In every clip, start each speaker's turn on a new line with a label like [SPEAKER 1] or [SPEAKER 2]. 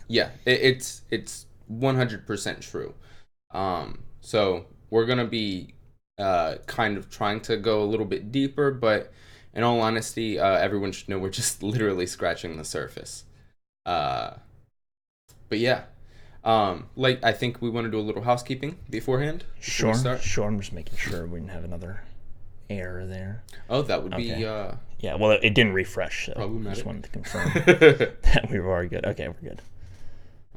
[SPEAKER 1] Yeah, it's 100% true. So we're gonna be kind of trying to go a little bit deeper, but in all honesty, everyone should know we're just literally scratching the surface. Uh, but yeah, like I think we want to do a little housekeeping beforehand before we start.
[SPEAKER 2] Sure. I'm just making sure we didn't have another error there.
[SPEAKER 1] Oh, that would be
[SPEAKER 2] Yeah, well, it didn't refresh, so I just
[SPEAKER 1] problematic.
[SPEAKER 2] wanted to confirm that we were good. Okay, we're good.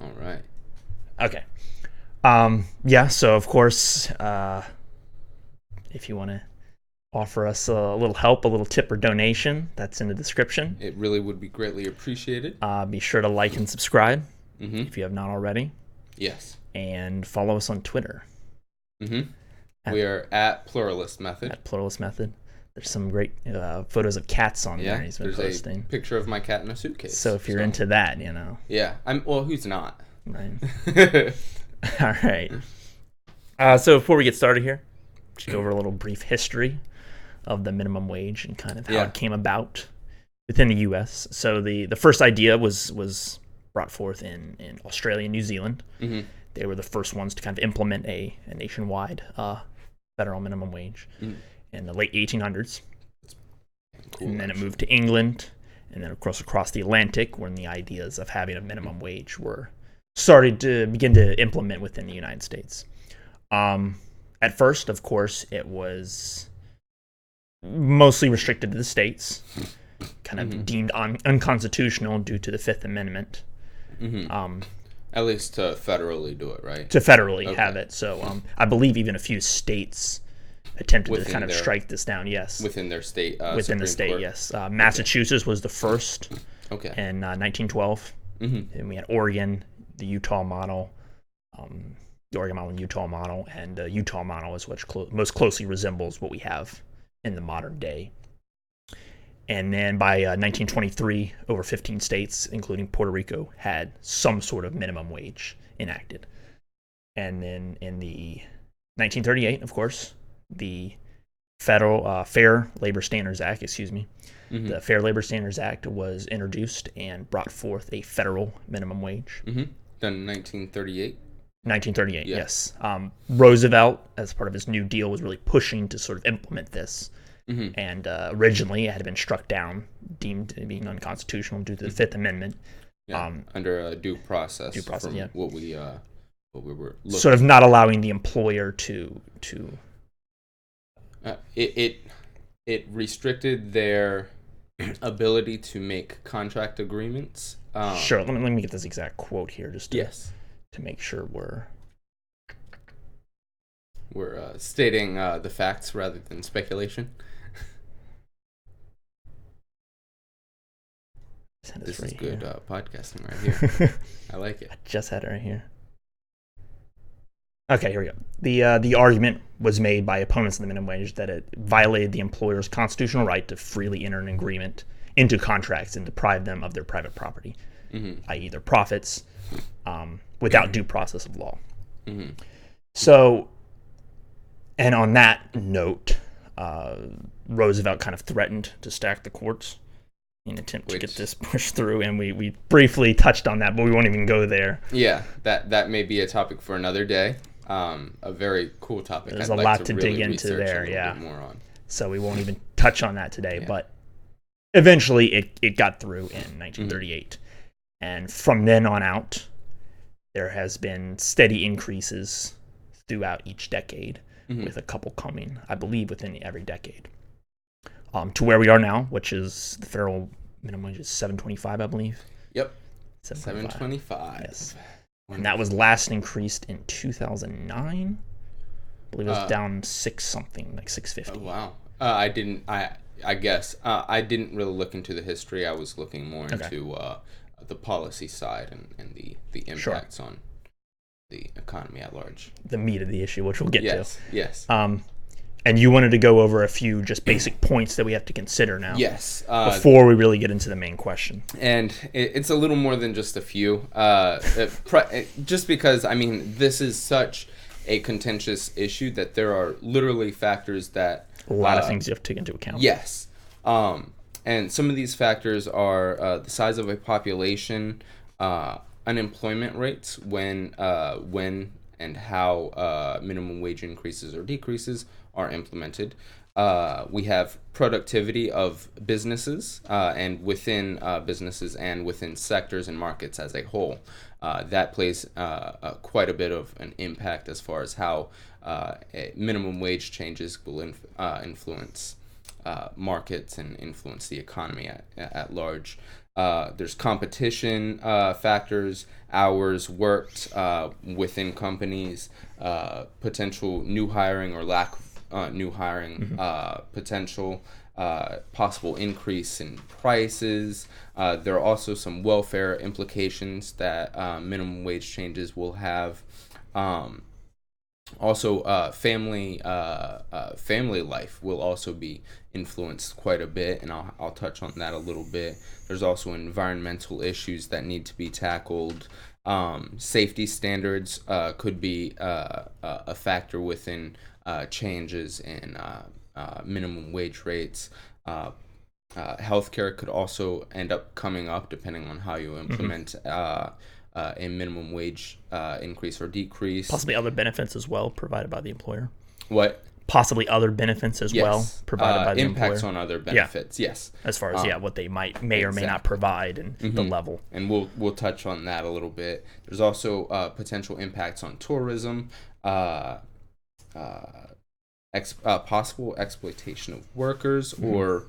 [SPEAKER 1] All right.
[SPEAKER 2] Okay. Yeah, so of course, if you want to offer us a little help, a little tip or donation, that's in the description.
[SPEAKER 1] It really would be greatly appreciated.
[SPEAKER 2] Be sure to like and subscribe
[SPEAKER 1] Mm-hmm.
[SPEAKER 2] if you have not already,
[SPEAKER 1] Yes.
[SPEAKER 2] and follow us on Twitter
[SPEAKER 1] Mm-hmm. We are at Pluralist Method.
[SPEAKER 2] at Pluralist Method. There's some great photos of cats on there he's been
[SPEAKER 1] there's
[SPEAKER 2] posting.
[SPEAKER 1] a picture of my cat in a suitcase.
[SPEAKER 2] So if you're into that, you know.
[SPEAKER 1] Yeah, well, who's not?
[SPEAKER 2] Right. All right. So before we get started here, just go over a little brief history of the minimum wage and kind of how it came about within the U.S. So the first idea was brought forth in Australia and New Zealand.
[SPEAKER 1] Mm-hmm.
[SPEAKER 2] They were the first ones to kind of implement a nationwide federal minimum wage in the late 1800s.
[SPEAKER 1] Cool,
[SPEAKER 2] and then it moved to England, and then of course across the Atlantic, when the ideas of having a minimum wage were started to begin to implement within the United States. At first, of course, it was mostly restricted to the states, kind of deemed unconstitutional due to the Fifth Amendment.
[SPEAKER 1] At least to federally do it, right?
[SPEAKER 2] To federally have it. So I believe even a few states attempted to kind of strike this down. Yes,
[SPEAKER 1] within their state.
[SPEAKER 2] Within the state, yes. Massachusetts was the first.
[SPEAKER 1] Okay.
[SPEAKER 2] In 1912, and we had Oregon, the Utah model, the Oregon model and Utah model, and Utah model is what most closely resembles what we have in the modern day. And then by 1923, over 15 states, including Puerto Rico, had some sort of minimum wage enacted. And then in the 1938, of course, the federal Fair Labor Standards Act, the Fair Labor Standards Act was introduced and brought forth a federal minimum wage.
[SPEAKER 1] Done in 1938?
[SPEAKER 2] 1938, yes. Roosevelt, as part of his New Deal, was really pushing to sort of implement this. And originally it had been struck down, deemed being unconstitutional due to the Fifth Amendment.
[SPEAKER 1] Yeah, under a due process.
[SPEAKER 2] Yeah.
[SPEAKER 1] What we were looking
[SPEAKER 2] sort of not allowing the employer to
[SPEAKER 1] it restricted their ability to make contract agreements.
[SPEAKER 2] Sure. Let me get this exact quote here, just to make sure
[SPEAKER 1] we're stating the facts rather than speculation. This is good podcasting right here. I like it.
[SPEAKER 2] I just had it right here. Okay, here we go. The argument was made by opponents of the minimum wage that it violated the employer's constitutional right to freely enter an agreement into contracts and deprive them of their private property, i.e. their profits, without due process of law. So, and on that note, Roosevelt kind of threatened to stack the courts in an attempt to get this pushed through, and we briefly touched on that, but we won't even go there.
[SPEAKER 1] Yeah, that may be a topic for another day. A very cool topic.
[SPEAKER 2] There's a lot to dig into there, yeah.
[SPEAKER 1] More on.
[SPEAKER 2] So we won't even touch on that today, but eventually it got through in 1938. And from then on out, there has been steady increases throughout each decade, with a couple coming, I believe, within every decade. To where we are now, which is the federal minimum wage is $7.25, I believe.
[SPEAKER 1] Yep. $7.25.
[SPEAKER 2] Yes. And that was last increased in 2009. I believe it was down $6-something, like $6.50.
[SPEAKER 1] Oh, wow. I didn't. I guess I didn't really look into the history. I was looking more into the policy side and the impacts on the economy at large.
[SPEAKER 2] The meat of the issue, which we'll get to.
[SPEAKER 1] Yes.
[SPEAKER 2] And you wanted to go over a few just basic points that we have to consider now.
[SPEAKER 1] Yes.
[SPEAKER 2] Before we really get into the main question.
[SPEAKER 1] And it's a little more than just a few. Just because, I mean, this is such a contentious issue that there are literally factors that...
[SPEAKER 2] A lot of things you have to take into account.
[SPEAKER 1] Yes. And some of these factors are the size of a population, unemployment rates when and how minimum wage increases or decreases are implemented. We have productivity of businesses and within businesses and within sectors and markets as a whole. That plays quite a bit of an impact as far as how minimum wage changes will influence markets and influence the economy at large. There's competition factors, hours worked within companies, potential new hiring or lack of new hiring potential, possible increase in prices. There are also some welfare implications that minimum wage changes will have. Also, family life will also be influenced quite a bit, and I'll touch on that a little bit. There's also environmental issues that need to be tackled. Safety standards could be a factor within changes in minimum wage rates. Healthcare could also end up coming up depending on how you implement a minimum wage increase or decrease.
[SPEAKER 2] Possibly other benefits as well provided by the employer.
[SPEAKER 1] What?
[SPEAKER 2] Possibly other benefits as well provided by the
[SPEAKER 1] impacts
[SPEAKER 2] employer.
[SPEAKER 1] on other benefits. Yes.
[SPEAKER 2] As far as what they may or may not provide and the level.
[SPEAKER 1] And we'll touch on that a little bit. There's also potential impacts on tourism, possible exploitation of workers, or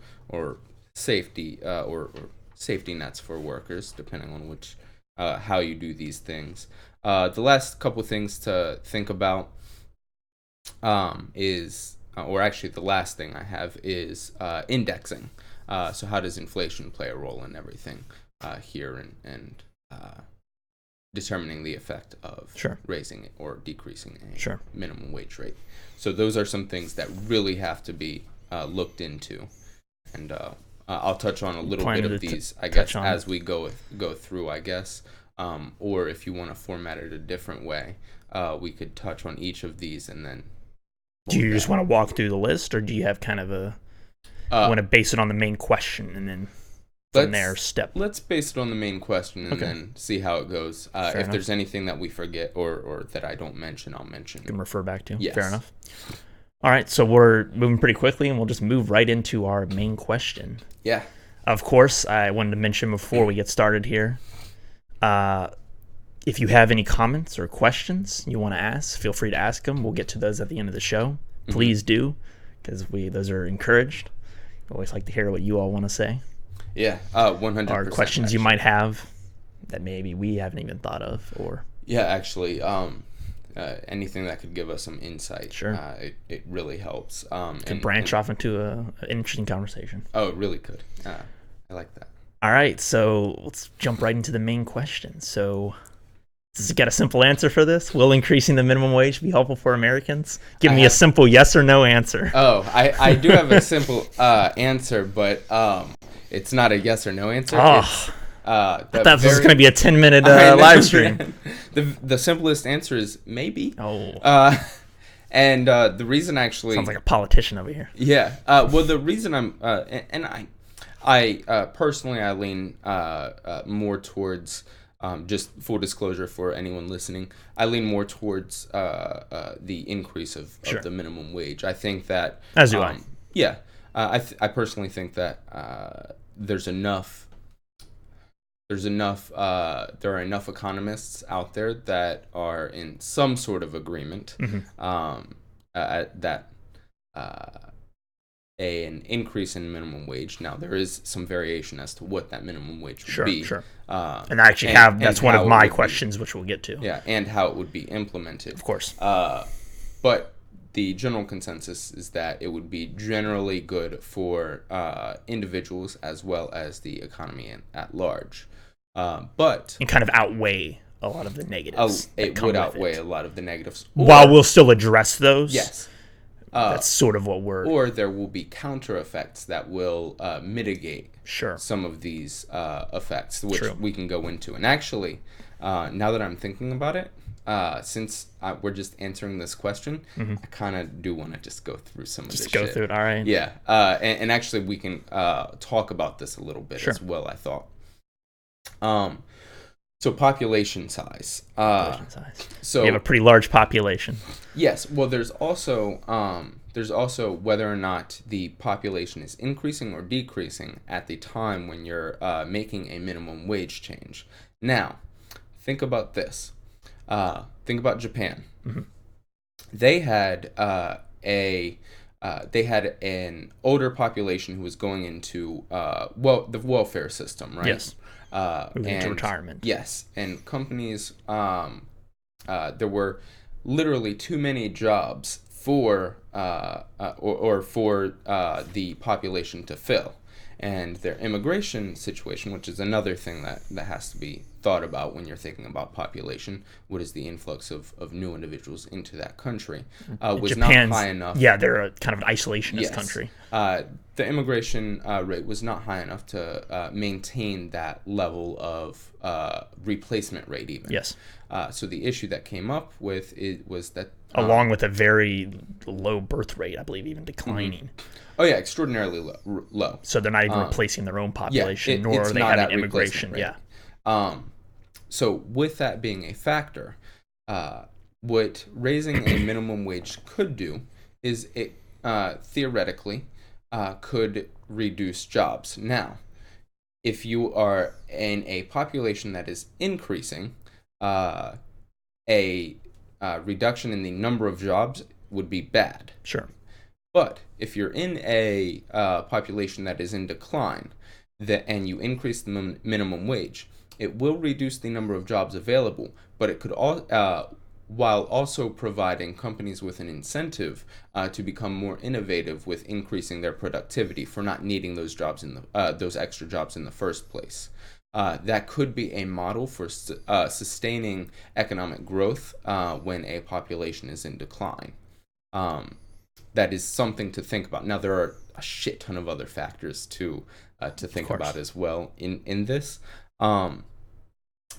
[SPEAKER 1] safety or safety nets for workers, depending on which how you do these things. The last couple things to think about is, or actually the last thing I have is indexing. So how does inflation play a role in everything here and determining the effect of raising it or decreasing a minimum wage rate. So those are some things that really have to be looked into. And I'll touch on a little bit of these, I guess, as we go through, I guess. Or if you want to format it a different way, we could touch on each of these and then.
[SPEAKER 2] Do you just want to walk through the list, or do you have kind of want to base it on the main question and then from there step?
[SPEAKER 1] Let's base it on the main question and then see how it goes. If there's anything that we forget or that I don't mention, I'll mention.
[SPEAKER 2] You can refer back to.
[SPEAKER 1] Yes.
[SPEAKER 2] Fair enough. All right, so we're moving pretty quickly, and we'll just move right into our main question.
[SPEAKER 1] Yeah.
[SPEAKER 2] Of course, I wanted to mention before we get started here, if you have any comments or questions you want to ask, feel free to ask them. We'll get to those at the end of the show. Please do, because those are encouraged. I always like to hear what you all want to say.
[SPEAKER 1] Yeah, 100%.
[SPEAKER 2] Or questions actually you might have that maybe we haven't even thought of, or
[SPEAKER 1] actually, anything that could give us some insight.
[SPEAKER 2] Sure.
[SPEAKER 1] It really helps.
[SPEAKER 2] Could branch off into an interesting conversation.
[SPEAKER 1] Oh, it really could. I like that.
[SPEAKER 2] All right, so let's jump right into the main question. So, does it get a simple answer for this? Will increasing the minimum wage be helpful for Americans? Give me a simple yes or no answer.
[SPEAKER 1] Oh, I do have a simple answer, but it's not a yes or no answer.
[SPEAKER 2] Oh, that was going to be a 10-minute live stream.
[SPEAKER 1] The simplest answer is maybe.
[SPEAKER 2] Oh.
[SPEAKER 1] And the reason actually
[SPEAKER 2] sounds like a politician over here.
[SPEAKER 1] Yeah. Well, the reason I'm I personally I lean more towards just full disclosure for anyone listening. I lean more towards the increase of the minimum wage. I think that
[SPEAKER 2] as do I.
[SPEAKER 1] Yeah. I personally think that there are enough economists out there that are in some sort of agreement that an increase in minimum wage. Now, there is some variation as to what that minimum wage would be.
[SPEAKER 2] Sure. And I actually that's one of my questions, which we'll get to.
[SPEAKER 1] Yeah, and how it would be implemented.
[SPEAKER 2] Of course.
[SPEAKER 1] But the general consensus is that it would be generally good for individuals as well as the economy at large. But
[SPEAKER 2] and kind of outweigh a lot of the negatives.
[SPEAKER 1] It would outweigh a lot of the negatives.
[SPEAKER 2] While we'll still address those.
[SPEAKER 1] Yes.
[SPEAKER 2] That's sort of what we're...
[SPEAKER 1] Or there will be counter effects that will mitigate
[SPEAKER 2] sure.
[SPEAKER 1] some of these effects, which
[SPEAKER 2] True.
[SPEAKER 1] we can go into. And actually, now that I'm thinking about it, since we're just answering this question, I kind of do want to just go through some of this shit.
[SPEAKER 2] Just go through it, all right.
[SPEAKER 1] Yeah, and actually we can talk about this a little bit as well, I thought. So population size.
[SPEAKER 2] Population size.
[SPEAKER 1] So
[SPEAKER 2] we have a pretty large population.
[SPEAKER 1] Yes. Well, there's also whether or not the population is increasing or decreasing at the time when you're making a minimum wage change. Now, think about this. Think about Japan.
[SPEAKER 2] Mm-hmm.
[SPEAKER 1] They had they had an older population who was going into the welfare system, right?
[SPEAKER 2] Yes. Moving into retirement.
[SPEAKER 1] Yes, and companies, there were literally too many jobs for the population to fill, and their immigration situation, which is another thing that has to be thought about when you're thinking about population. What is the influx of new individuals into that country? Was
[SPEAKER 2] Japan's,
[SPEAKER 1] not high enough.
[SPEAKER 2] Yeah, they're a kind of an isolationist country.
[SPEAKER 1] The immigration rate was not high enough to maintain that level of replacement rate even.
[SPEAKER 2] Yes.
[SPEAKER 1] So the issue that came up with it was that
[SPEAKER 2] along with a very low birth rate, I believe, even declining.
[SPEAKER 1] Oh yeah, extraordinarily low.
[SPEAKER 2] So they're not even replacing their own population, nor are they having immigration. Yeah.
[SPEAKER 1] So with that being a factor, what raising a minimum wage could do is it theoretically could reduce jobs. Now, if you are in a population that is increasing, a reduction in the number of jobs would be bad.
[SPEAKER 2] Sure.
[SPEAKER 1] But if you're in a population that is in decline, and you increase the minimum wage, it will reduce the number of jobs available, but it could while also providing companies with an incentive to become more innovative with increasing their productivity for not needing those jobs those extra jobs in the first place. That could be a model for sustaining economic growth when a population is in decline. That is something to think about. Now, there are a shit ton of other factors to think about as well in this.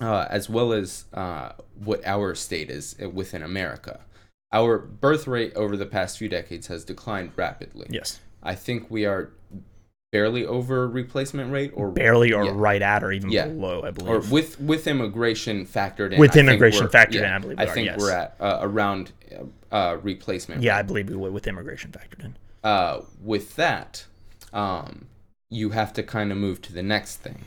[SPEAKER 1] As well as what our state is within America. Our birth rate over the past few decades has declined rapidly.
[SPEAKER 2] Yes.
[SPEAKER 1] I think we are barely over replacement rate, or
[SPEAKER 2] barely, or right at, or even below, I believe.
[SPEAKER 1] Or with immigration factored in.
[SPEAKER 2] With immigration factored in, I believe.
[SPEAKER 1] I think we're at around replacement rate.
[SPEAKER 2] Yeah, I believe we would with immigration factored in.
[SPEAKER 1] With that, you have to kind of move to the next thing.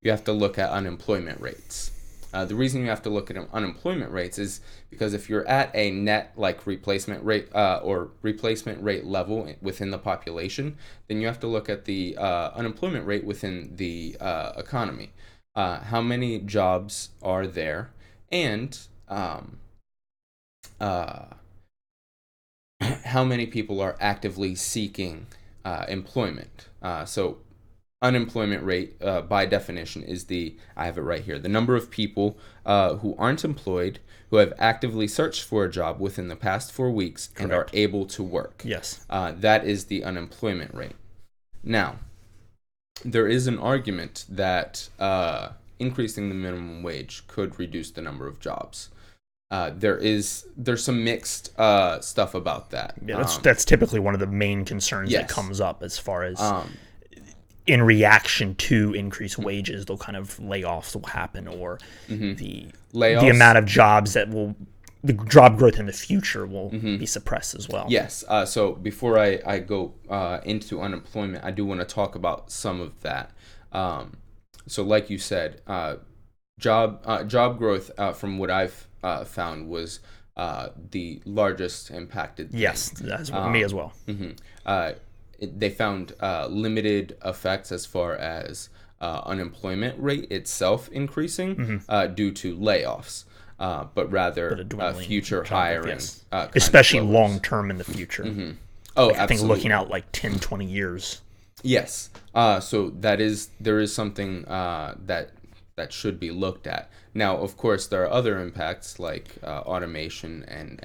[SPEAKER 1] You have to look at unemployment rates. The reason you have to look at unemployment rates is because if you're at a net replacement rate or replacement rate level within the population, then you have to look at the unemployment rate within the economy. How many jobs are there, and how many people are actively seeking employment. So unemployment rate, by definition, is I have it right here, the number of people who aren't employed, who have actively searched for a job within the past 4 weeks and are able to work.
[SPEAKER 2] Yes.
[SPEAKER 1] That is the unemployment rate. Now, there is an argument that increasing the minimum wage could reduce the number of jobs. There's some mixed stuff about that.
[SPEAKER 2] Yeah, that's typically one of the main concerns that comes up as far as in reaction to increased wages, they'll kind of layoffs will happen, or the amount of jobs the job growth in the future will be suppressed as well.
[SPEAKER 1] Yes. So before I go into unemployment, I do want to talk about some of that. So like you said, job growth, from what I've found, was the largest impacted thing.
[SPEAKER 2] Yes, that's me as well.
[SPEAKER 1] They found limited effects as far as unemployment rate itself increasing due to layoffs, but rather future hiring.
[SPEAKER 2] Especially long term in the future.
[SPEAKER 1] Oh,
[SPEAKER 2] I think looking out 10, 20 years.
[SPEAKER 1] Yes. So there is something that should be looked at. Now, of course, there are other impacts like automation and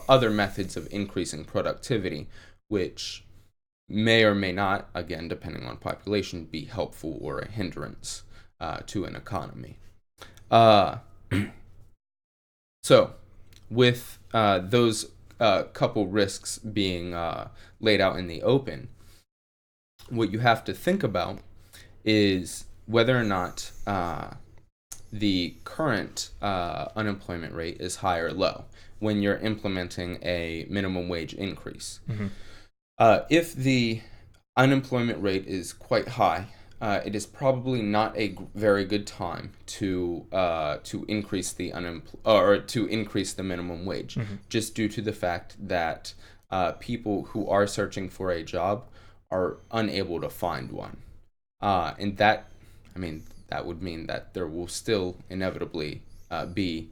[SPEAKER 1] other methods of increasing productivity, which may or may not, again, depending on population, be helpful or a hindrance to an economy. So, with those couple risks being laid out in the open, what you have to think about is whether or not the current unemployment rate is high or low when you're implementing a minimum wage increase. If the unemployment rate is quite high, it is probably not a very good time to increase the to increase the minimum wage, just due to the fact that people who are searching for a job are unable to find one, and that would mean that there will still inevitably be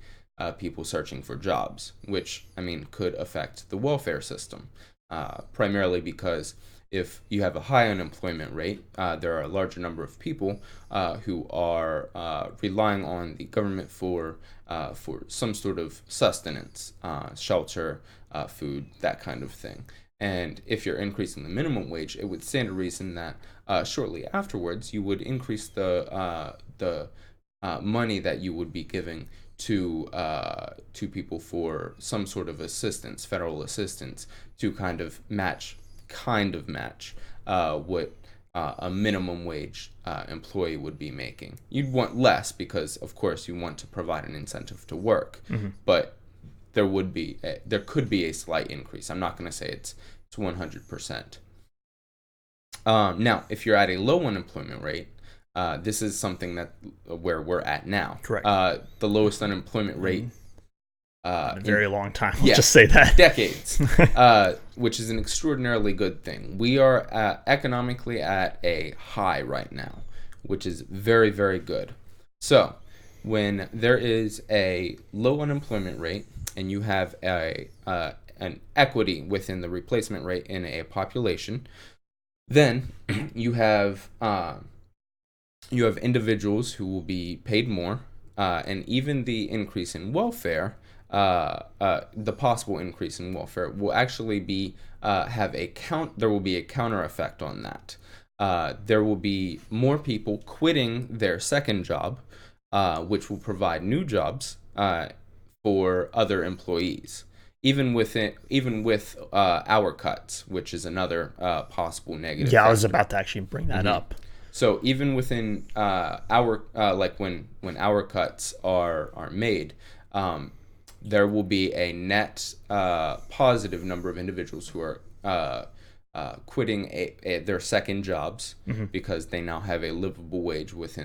[SPEAKER 1] people searching for jobs, which could affect the welfare system, primarily because if you have a high unemployment rate, there are a larger number of people who are relying on the government for some sort of sustenance, shelter, food, that kind of thing. And if you're increasing the minimum wage, it would stand to reason that shortly afterwards you would increase the money that you would be giving to people for some sort of assistance, federal assistance, to kind of match what a minimum wage employee would be making. You'd want less because, of course, you want to provide an incentive to work, but there could be a slight increase. I'm not going to say it's 100%. Now, if you're at a low unemployment rate, this is something where we're at now.
[SPEAKER 2] Correct.
[SPEAKER 1] The lowest unemployment rate
[SPEAKER 2] in a very long time. Let's just say that.
[SPEAKER 1] Decades, which is an extraordinarily good thing. We are economically at a high right now, which is very, very good. So when there is a low unemployment rate and you have an equity within the replacement rate in a population, then you have individuals who will be paid more, and even the increase in welfare, the possible increase in welfare will actually be there will be a counter effect on that. There will be more people quitting their second job, which will provide new jobs for other employees. Even with hour cuts, which is another possible negative.
[SPEAKER 2] Yeah,
[SPEAKER 1] factor.
[SPEAKER 2] I was about to actually bring that up.
[SPEAKER 1] So even within when hour cuts are made, there will be a net positive number of individuals who are quitting their second jobs because they now have a livable wage with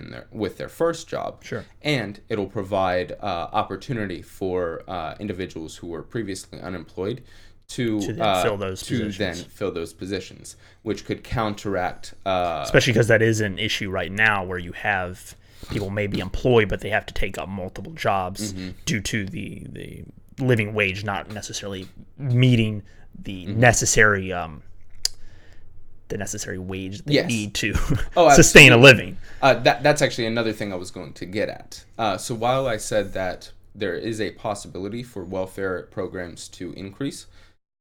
[SPEAKER 1] their first job.
[SPEAKER 2] Sure.
[SPEAKER 1] And it'll provide opportunity for individuals who were previously unemployed to then fill those positions, which could counteract.
[SPEAKER 2] Especially because that is an issue right now, where you have people may be employed, but they have to take up multiple jobs due to the living wage not necessarily meeting the necessary wage they need to sustain a living.
[SPEAKER 1] That's actually another thing I was going to get at. So while I said that there is a possibility for welfare programs to increase,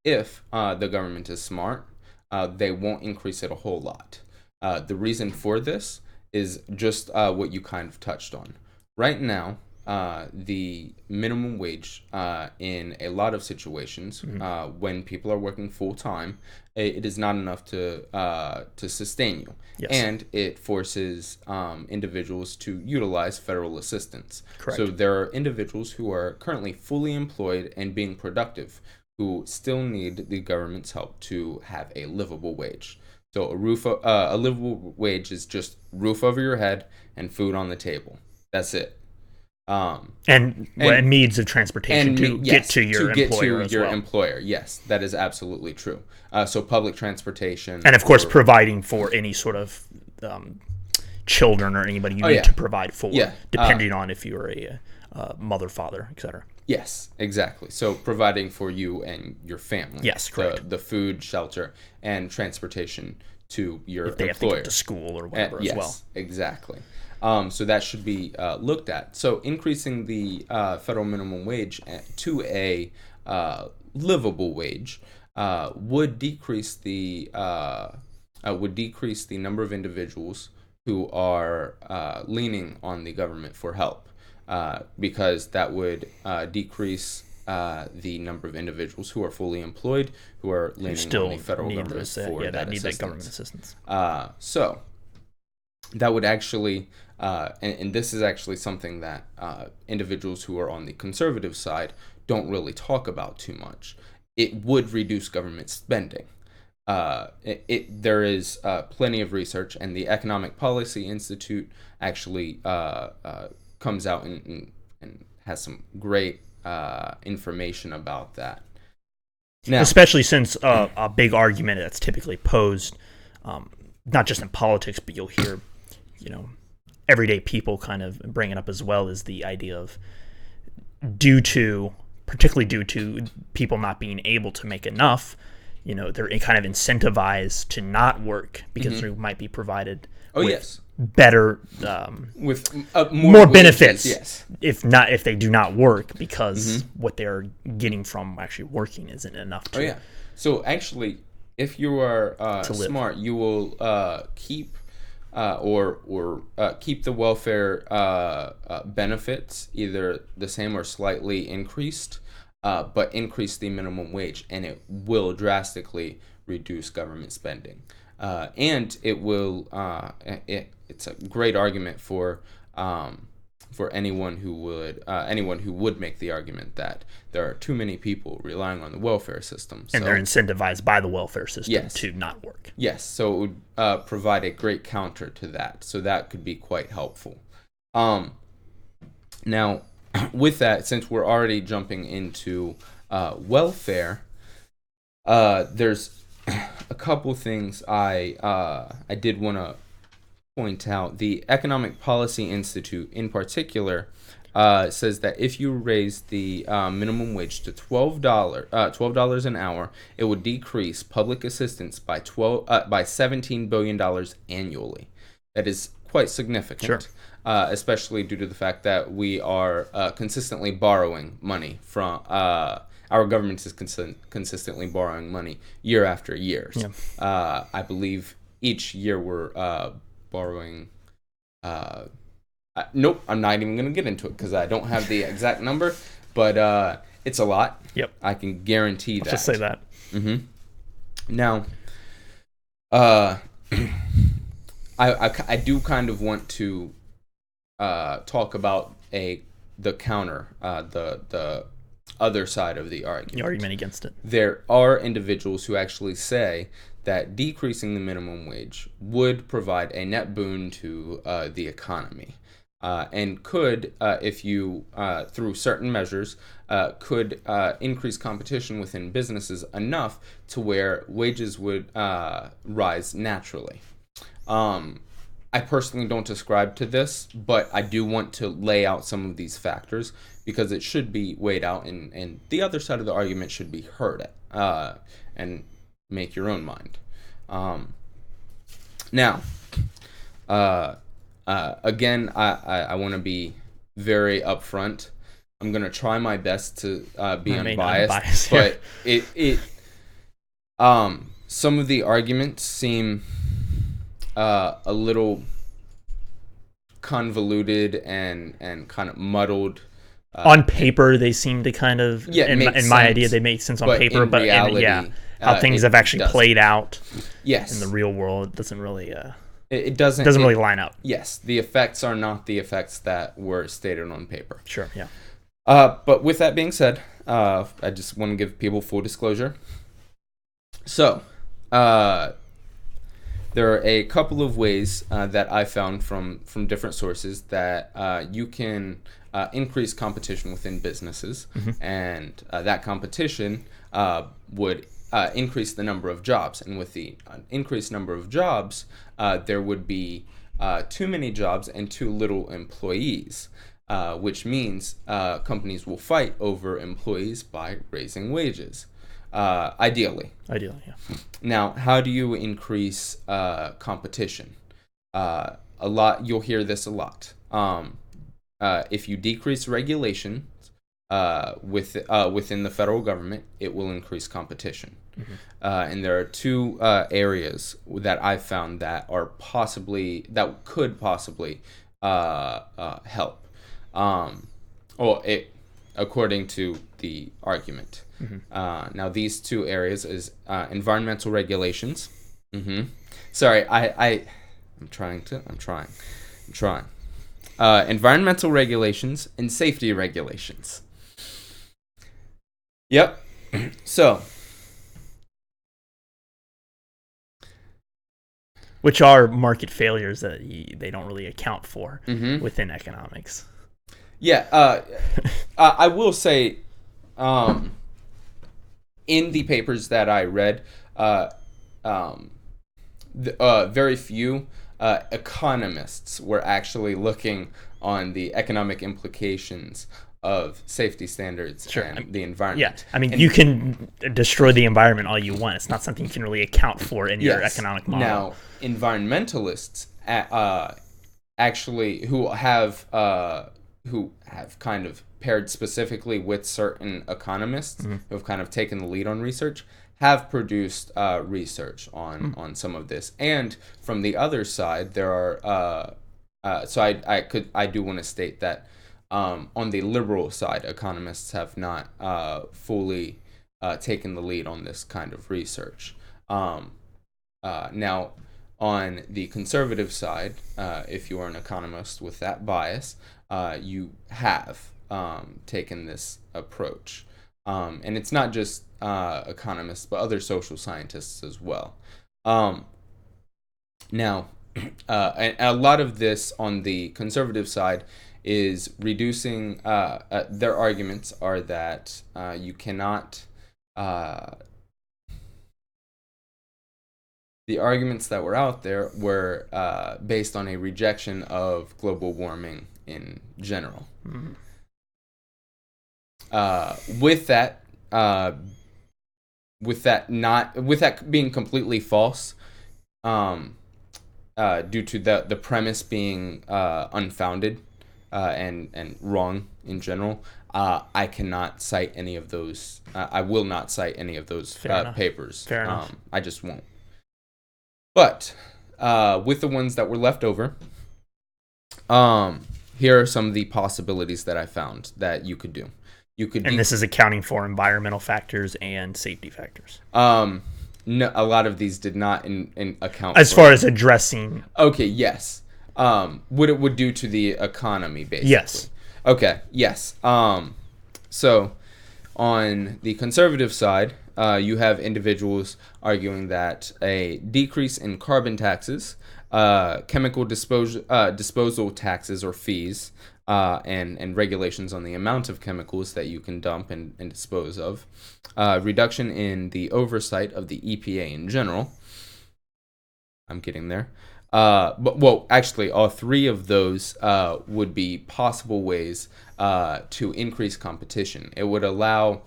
[SPEAKER 1] if the government is smart, they won't increase it a whole lot. The reason for this is just what you kind of touched on. Right now, the minimum wage in a lot of situations, when people are working full time, it is not enough to sustain you. Yes. And it forces individuals to utilize federal assistance.
[SPEAKER 2] Correct.
[SPEAKER 1] So there are individuals who are currently fully employed and being productive who still need the government's help to have a livable wage. So a livable wage is just roof over your head and food on the table. That's it.
[SPEAKER 2] And means of transportation to get to your
[SPEAKER 1] employer. Yes, that is absolutely true. So public transportation,
[SPEAKER 2] and of course providing for any sort of children or anybody you need to provide for, depending on if you're a mother, father, etc.
[SPEAKER 1] Yes, exactly. So providing for you and your family.
[SPEAKER 2] Yes, correct.
[SPEAKER 1] The food, shelter, and transportation to your
[SPEAKER 2] if they
[SPEAKER 1] employer.
[SPEAKER 2] Have to get to school or whatever as well.
[SPEAKER 1] Yes, exactly. So that should be looked at. So increasing the federal minimum wage to a livable wage would decrease the number of individuals who are leaning on the government for help, because that would decrease the number of individuals who are fully employed who are leaning on the federal government for that assistance.
[SPEAKER 2] That government assistance.
[SPEAKER 1] So that would actually and this is actually something that individuals who are on the conservative side don't really talk about too much. It would reduce government spending. There is plenty of research, and the Economic Policy Institute actually comes out and has some great information about that.
[SPEAKER 2] Now, especially since a big argument that's typically posed, not just in politics, but you'll hear, everyday people kind of bring it up as well, is the idea of particularly due to people not being able to make enough, they're kind of incentivized to not work because they might be provided better
[SPEAKER 1] with
[SPEAKER 2] more benefits if they do not work, because what they're getting from actually working isn't enough to
[SPEAKER 1] So actually, if you are smart, you will keep keep the welfare benefits either the same or slightly increased, but increase the minimum wage, and it will drastically reduce government spending. And it will. It's a great argument for anyone who would make the argument that there are too many people relying on the welfare system,
[SPEAKER 2] and they're incentivized by the welfare system to not work.
[SPEAKER 1] Yes, so it would provide a great counter to that. So that could be quite helpful. Now, with that, since we're already jumping into welfare, there's a couple things I did want to point out. The Economic Policy Institute, in particular, says that if you raise the minimum wage to $12 an hour, it would decrease public assistance by $17 billion annually. That is quite significant, especially due to the fact that we are consistently borrowing money from. Our government is consistently borrowing money year after year. I believe each year we're borrowing. Nope, I'm not even going to get into it because I don't have the exact number, but it's a lot.
[SPEAKER 2] Yep,
[SPEAKER 1] I can guarantee that.
[SPEAKER 2] Just say that.
[SPEAKER 1] Now, I do kind of want to talk about the counter, the other side of the argument.
[SPEAKER 2] The argument against it.
[SPEAKER 1] There are individuals who actually say that decreasing the minimum wage would provide a net boon to the economy, and could, if you, through certain measures, could increase competition within businesses enough to where wages would rise naturally. I personally don't ascribe to this, but I do want to lay out some of these factors because it should be weighed out, and the other side of the argument should be heard at, and make your own mind. Now, again, I want to be very upfront. I'm going to try my best to be unbiased, but some of the arguments seem a little convoluted and kind of muddled.
[SPEAKER 2] On paper, they seem to kind of, in my idea, they make sense on paper, but reality, how things have actually played out in the real world doesn't really
[SPEAKER 1] it doesn't
[SPEAKER 2] really line up.
[SPEAKER 1] Yes, the effects are not the effects that were stated on paper.
[SPEAKER 2] Sure, yeah.
[SPEAKER 1] But with that being said, I just want to give people full disclosure. So, there are a couple of ways that I found from different sources that you can increase competition within businesses, and that competition would increase the number of jobs. And with the increased number of jobs, there would be too many jobs and too little employees, which means companies will fight over employees by raising wages. Ideally, yeah. Now, how do you increase competition? You'll hear this a lot. If you decrease regulations within the federal government, it will increase competition. And there are two areas that I've found that could possibly help. According to the argument. Now, these two areas is environmental regulations. Sorry, I'm trying. environmental regulations and safety regulations. Yep. So,
[SPEAKER 2] which are market failures that they don't really account for within economics.
[SPEAKER 1] Yeah, I will say, in the papers that I read, very few economists were actually looking on the economic implications of safety standards and the environment.
[SPEAKER 2] Yeah, I mean, you can destroy the environment all you want. It's not something you can really account for in your economic model.
[SPEAKER 1] Now, environmentalists actually who have kind of paired specifically with certain economists who have kind of taken the lead on research have produced research on some of this. And from the other side, there are so I do want to state that on the liberal side, economists have not fully taken the lead on this kind of research. Now, on the conservative side, if you are an economist with that bias, you have taken this approach. And it's not just economists, but other social scientists as well. Now, a lot of this on the conservative side is reducing, their arguments are that you cannot, the arguments that were out there were based on a rejection of global warming in general. With that being completely false, due to the premise being unfounded and wrong in general, I cannot cite any of those. I will not cite any of those papers.
[SPEAKER 2] Fair enough.
[SPEAKER 1] I just won't. But with the ones that were left over, here are some of the possibilities that I found that you could do.
[SPEAKER 2] And this is accounting for environmental factors and safety factors.
[SPEAKER 1] No, a lot of these did not account
[SPEAKER 2] as far as addressing.
[SPEAKER 1] Okay, yes. What it would do to the economy, basically.
[SPEAKER 2] Yes.
[SPEAKER 1] Okay, yes. So, on the conservative side, you have individuals arguing that a decrease in carbon taxes, chemical disposal taxes or fees, and regulations on the amount of chemicals that you can dump and dispose of, reduction in the oversight of the EPA in general. I'm getting there. But actually, all three of those would be possible ways to increase competition. It would allow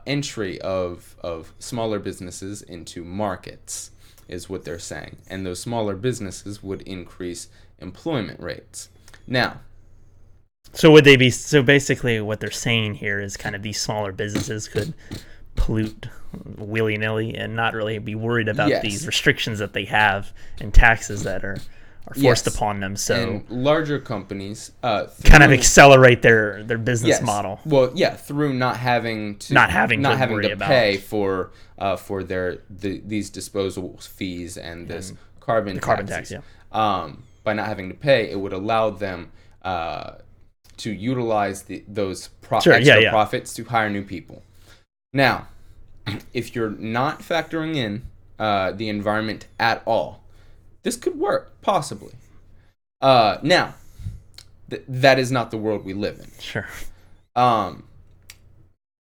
[SPEAKER 1] entry of smaller businesses into markets, is what they're saying. And those smaller businesses would increase employment rates. Now,
[SPEAKER 2] so would they be? So basically, what they're saying here is kind of these smaller businesses could pollute willy-nilly and not really be worried about these restrictions that they have and taxes that are forced upon them. So
[SPEAKER 1] and larger companies
[SPEAKER 2] kind of accelerate their business model.
[SPEAKER 1] Well, yeah, through not having to pay for these disposal fees and this carbon tax. By not having to pay, it would allow them to utilize those extra profits to hire new people. Now, if you're not factoring in the environment at all, this could work, possibly. Now, that is not the world we live in.
[SPEAKER 2] Sure.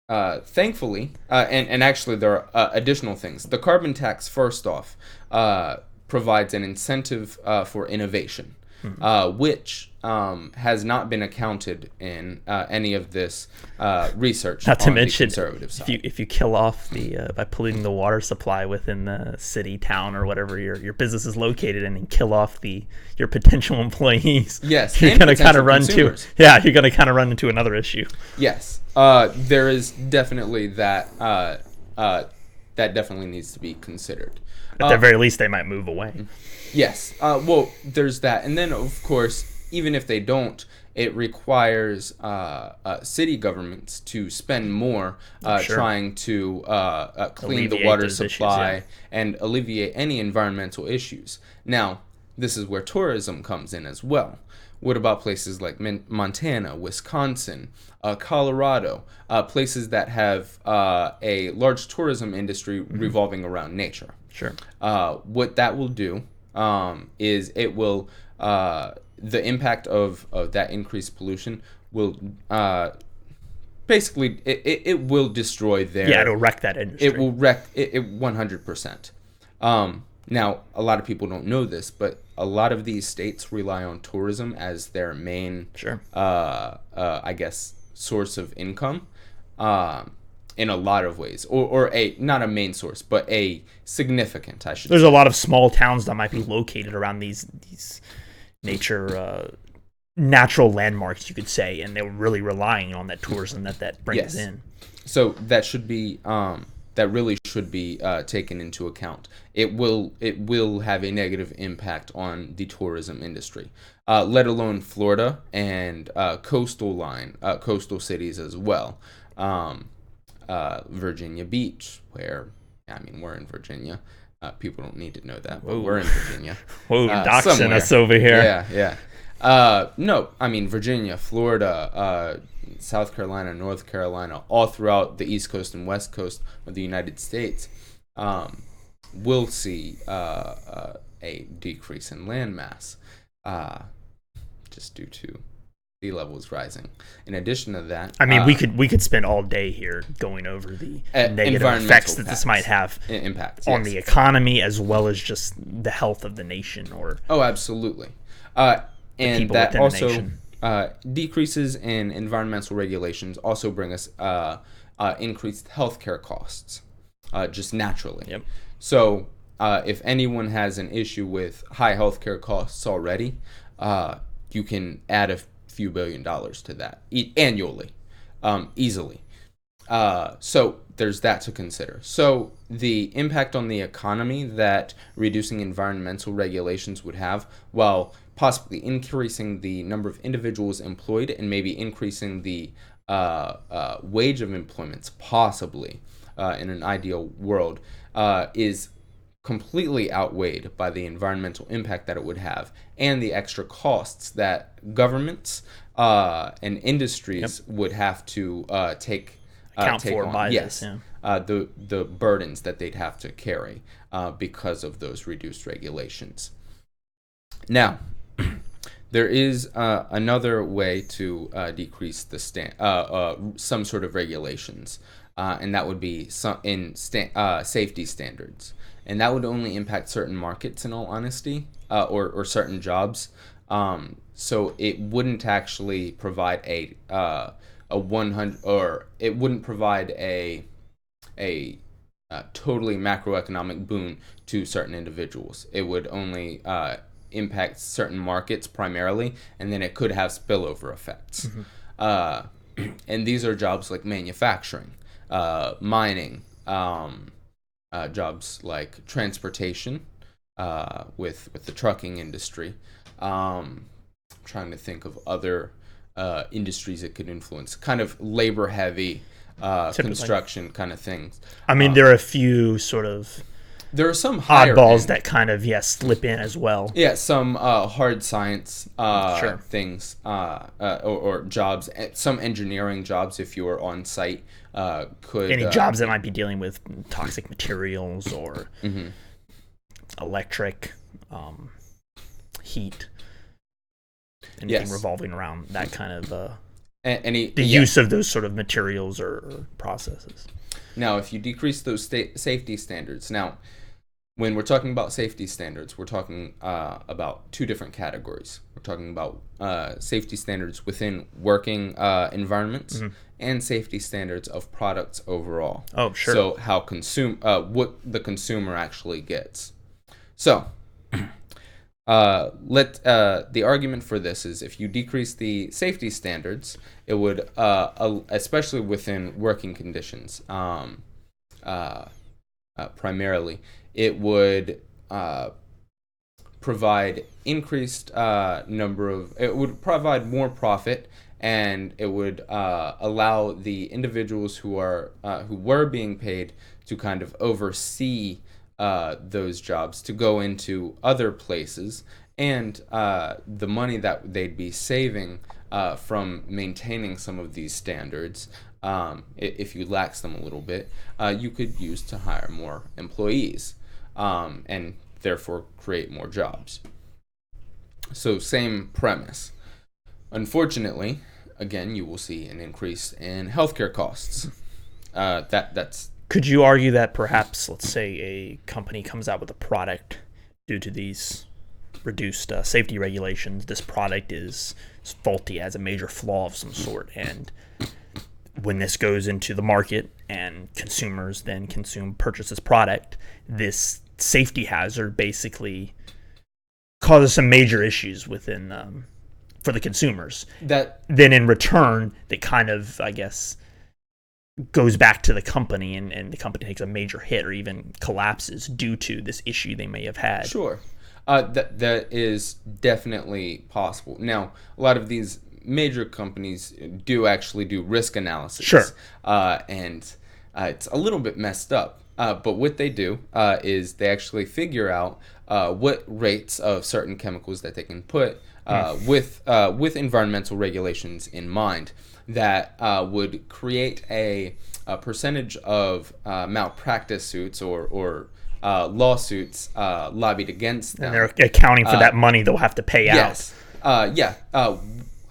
[SPEAKER 1] Thankfully, and actually there are additional things. The carbon tax, first off, provides an incentive for innovation, which has not been accounted in any of this research.
[SPEAKER 2] Not to mention,
[SPEAKER 1] the conservative side.
[SPEAKER 2] If you kill off by polluting the water supply within the city, town, or whatever your business is located in, and kill off your potential employees,
[SPEAKER 1] yes,
[SPEAKER 2] you're going to kind of run into another issue.
[SPEAKER 1] Yes, there is definitely that definitely needs to be considered.
[SPEAKER 2] At the very least, they might move away.
[SPEAKER 1] Yes. Well, there's that. And then, of course, even if they don't, it requires city governments to spend more trying to clean the water supply and alleviate any environmental issues. Now, this is where tourism comes in as well. What about places like Montana, Wisconsin, Colorado, places that have a large tourism industry revolving around nature?
[SPEAKER 2] Sure.
[SPEAKER 1] What that will do is it will the impact of that increased pollution will basically it will destroy their
[SPEAKER 2] Yeah, it'll wreck that industry.
[SPEAKER 1] it will wreck it 100%. Now, a lot of people don't know this, but a lot of these states rely on tourism as their main,
[SPEAKER 2] Sure.
[SPEAKER 1] I guess, source of income, in a lot of ways, or a not a main source, but a significant, I should
[SPEAKER 2] There's
[SPEAKER 1] say.
[SPEAKER 2] a lot of small towns that might be located around these nature natural landmarks, you could say, and they're really relying on that tourism that brings
[SPEAKER 1] Yes.
[SPEAKER 2] in.
[SPEAKER 1] So that should be that really should be taken into account. It will have a negative impact on the tourism industry, let alone Florida and coastal cities as well. Virginia Beach, where we're in Virginia. People don't need to know that, but we're in Virginia.
[SPEAKER 2] Whoa, doxing
[SPEAKER 1] somewhere.
[SPEAKER 2] us over here.
[SPEAKER 1] Yeah. No, Virginia, Florida, South Carolina, North Carolina, all throughout the East Coast and West Coast of the United States, will see a decrease in landmass, just due to sea levels rising. In addition to that,
[SPEAKER 2] we could spend all day here going over the negative effects that this might have on the economy as well as just the health of the nation.
[SPEAKER 1] Absolutely. And that also decreases in environmental regulations also bring us increased healthcare costs, just naturally.
[SPEAKER 2] Yep.
[SPEAKER 1] So if anyone has an issue with high healthcare costs already, you can add a few $1 billion to that annually, easily. So there's that to consider. So the impact on the economy that reducing environmental regulations would have, while possibly increasing the number of individuals employed and maybe increasing the wage of employment, possibly in an ideal world, is completely outweighed by the environmental impact that it would have and the extra costs that governments and industries would have to take
[SPEAKER 2] for
[SPEAKER 1] on.
[SPEAKER 2] by
[SPEAKER 1] Yes.
[SPEAKER 2] this. Yeah.
[SPEAKER 1] The burdens that they'd have to carry because of those reduced regulations. Now, there is another way to decrease the some sort of regulations, and that would be safety standards, and that would only impact certain markets, in all honesty, or certain jobs. So it wouldn't actually provide a 100, or it wouldn't provide a totally macroeconomic boon to certain individuals. It would only impact certain markets primarily, and then it could have spillover effects. Mm-hmm. And these are jobs like manufacturing, mining, jobs like transportation, with the trucking industry. Trying to think of other industries it could influence, kind of labor heavy, construction kind of things.
[SPEAKER 2] There are a few sort of
[SPEAKER 1] there are some
[SPEAKER 2] oddballs that kind of slip in as well.
[SPEAKER 1] Yeah, some hard science things, or jobs, some engineering jobs if you are on site, could
[SPEAKER 2] any jobs that might be dealing with toxic materials or electric, heat, anything revolving around that kind of use of those sort of materials or processes.
[SPEAKER 1] Now, if you decrease those safety standards, now, when we're talking about safety standards, we're talking about two different categories. We're talking about safety standards within working environments and safety standards of products overall.
[SPEAKER 2] Oh, sure.
[SPEAKER 1] So how what the consumer actually gets. So the argument for this is if you decrease the safety standards, it would, especially within working conditions, primarily, it would provide increased it would provide more profit, and it would allow the individuals who were being paid to kind of oversee those jobs to go into other places and the money that they'd be saving from maintaining some of these standards, if you lax them a little bit, you could use to hire more employees, and therefore create more jobs. So same premise. Unfortunately, again, you will see an increase in healthcare costs. That's.
[SPEAKER 2] Could you argue that perhaps, let's say, a company comes out with a product due to these reduced safety regulations, this product is faulty, has a major flaw of some sort, and when this goes into the market and consumers then purchase this product, this safety hazard basically causes some major issues within for the consumers.
[SPEAKER 1] That
[SPEAKER 2] then in return, they kind of, I guess, goes back to the company, and the company takes a major hit or even collapses due to this issue they may have had.
[SPEAKER 1] Sure. That is definitely possible. Now, a lot of these major companies do actually do risk analysis.
[SPEAKER 2] Sure.
[SPEAKER 1] And it's a little bit messed up. But what they do is they actually figure out what rates of certain chemicals that they can put with environmental regulations in mind that would create a percentage of malpractice suits or lawsuits lobbied against them.
[SPEAKER 2] And they're accounting for that money they'll have to pay
[SPEAKER 1] out. Yes.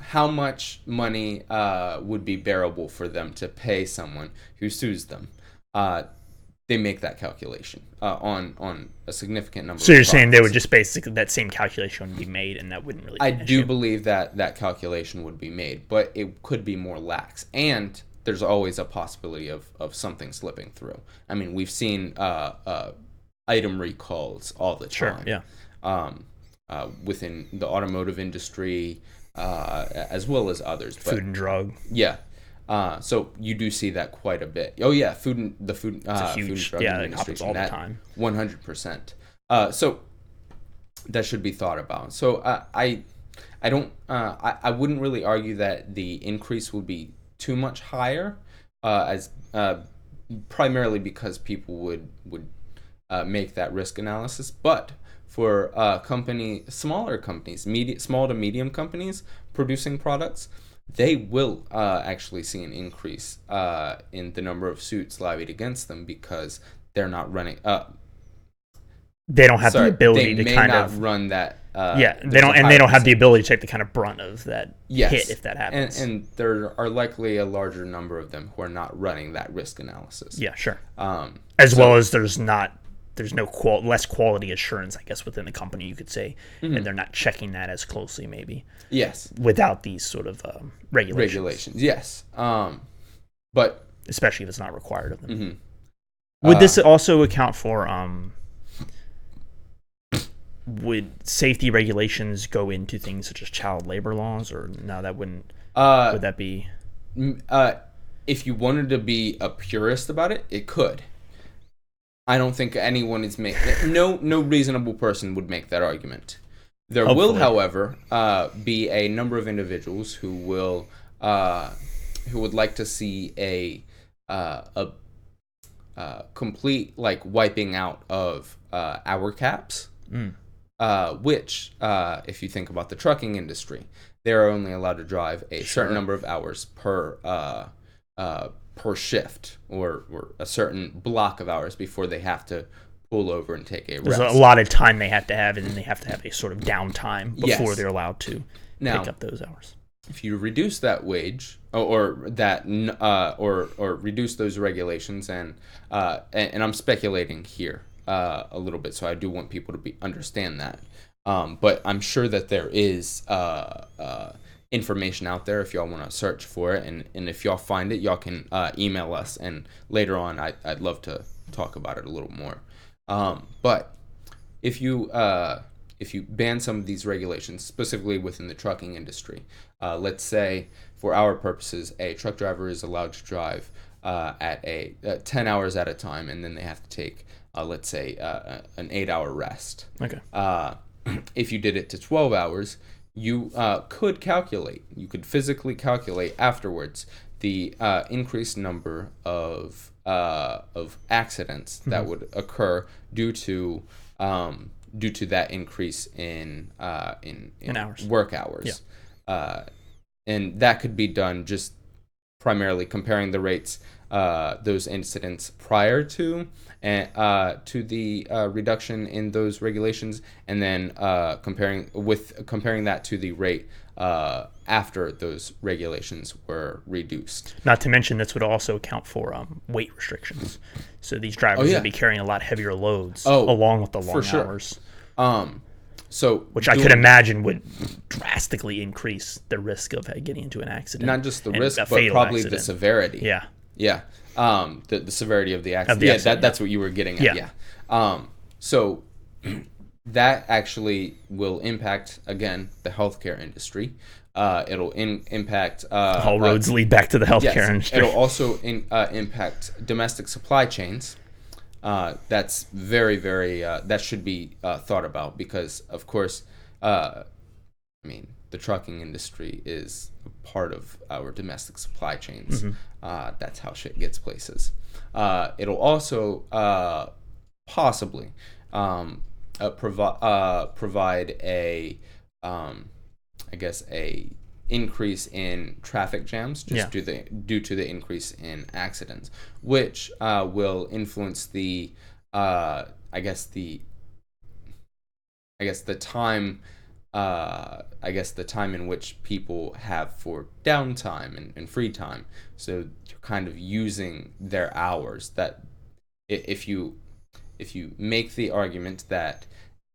[SPEAKER 1] How much money would be bearable for them to pay someone who sues them? They make that calculation on a significant number.
[SPEAKER 2] So you're saying they would just basically, that same calculation would be made, and that wouldn't really be an
[SPEAKER 1] do
[SPEAKER 2] issue.
[SPEAKER 1] Believe that calculation would be made, but it could be more lax, and there's always a possibility of something slipping through. I mean, we've seen item recalls all the time.
[SPEAKER 2] Sure,
[SPEAKER 1] yeah. Within the automotive industry, as well as others. But,
[SPEAKER 2] food and drug.
[SPEAKER 1] Yeah. So you do see that quite a bit. Oh yeah, food and drug industry.
[SPEAKER 2] It happens all the time.
[SPEAKER 1] 100%. So that should be thought about. So I wouldn't really argue that the increase would be too much higher, as primarily because people would make that risk analysis. But for smaller companies, small to medium companies producing products, they will actually see an increase in the number of suits levied against them because they're not running.
[SPEAKER 2] They don't have the ability to kind of
[SPEAKER 1] run that.
[SPEAKER 2] They don't have the ability to take the kind of brunt of that hit if that happens.
[SPEAKER 1] And there are likely a larger number of them who are not running that risk analysis.
[SPEAKER 2] Yeah, sure. Well as there's no less quality assurance, I guess, within the company, you could say, and they're not checking that as closely, maybe.
[SPEAKER 1] Yes.
[SPEAKER 2] Without these sort of regulations.
[SPEAKER 1] Yes. But
[SPEAKER 2] especially if it's not required of them.
[SPEAKER 1] Mm-hmm.
[SPEAKER 2] Would this also account for would safety regulations go into things such as child labor laws, or no, that wouldn't? Would that be?
[SPEAKER 1] If you wanted to be a purist about it, it could. I don't think anyone is making. No reasonable person would make that argument. There will, however, be a number of individuals who would like to see a complete wiping out of hour caps. Which, if you think about the trucking industry, they're only allowed to drive a certain number of hours per shift, or a certain block of hours before they have to pull over and take a rest.
[SPEAKER 2] There's a lot of time they have to have, and then they have to have a sort of downtime before they're allowed to pick up those hours.
[SPEAKER 1] If you reduce that wage, or reduce those regulations, and I'm speculating here a little bit, so I do want people to understand that. But I'm sure that there is information out there if y'all want to search for it, and if y'all find it, y'all can email us, and later on I'd love to talk about it a little more. But if you ban some of these regulations, specifically within the trucking industry, let's say for our purposes, a truck driver is allowed to drive at 10 hours at a time, and then they have to take let's say an 8-hour rest.
[SPEAKER 2] Okay.
[SPEAKER 1] If you did it to 12 hours, you could physically calculate afterwards the increased number of accidents that would occur due to due to that increase in
[SPEAKER 2] hours.
[SPEAKER 1] work hours. And that could be done just primarily comparing the rates, those incidents prior to the reduction in those regulations, and then comparing that to the rate after those regulations were reduced.
[SPEAKER 2] Not to mention, this would also account for weight restrictions. So these drivers would be carrying a lot heavier loads along with the long hours. Which I could imagine would drastically increase the risk of getting into an accident.
[SPEAKER 1] Not just the risk, but probably the severity.
[SPEAKER 2] Yeah.
[SPEAKER 1] The severity of the accident. That's what you were getting at. Yeah. So that actually will impact, again, the healthcare industry. It'll impact...
[SPEAKER 2] all roads lead back to the healthcare industry.
[SPEAKER 1] It'll also impact domestic supply chains. That's very, very... that should be thought about because, of course, the trucking industry is a part of our domestic supply chains. That's how shit gets places. It'll also possibly provide a increase in traffic jams just due to the increase in accidents, which will influence the time the time in which people have for downtime and free time. So you're kind of using their hours. That if you make the argument that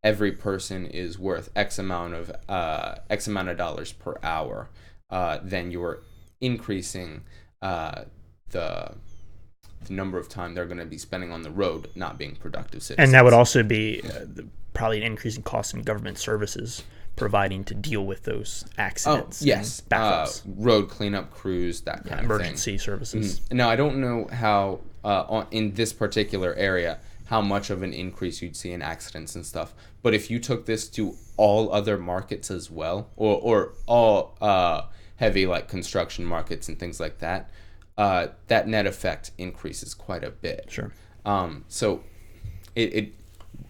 [SPEAKER 1] every person is worth X amount of dollars per hour, then you're increasing the number of time they're going to be spending on the road not being productive citizens.
[SPEAKER 2] And that would also be probably an increase in cost in government services providing to deal with those accidents.
[SPEAKER 1] Yes. Road cleanup crews, that kind of
[SPEAKER 2] emergency services.
[SPEAKER 1] Now, I don't know how, in this particular area, how much of an increase you'd see in accidents and stuff. But if you took this to all other markets as well, or all heavy like construction markets and things like that, that net effect increases quite a bit.
[SPEAKER 2] Sure.
[SPEAKER 1] So it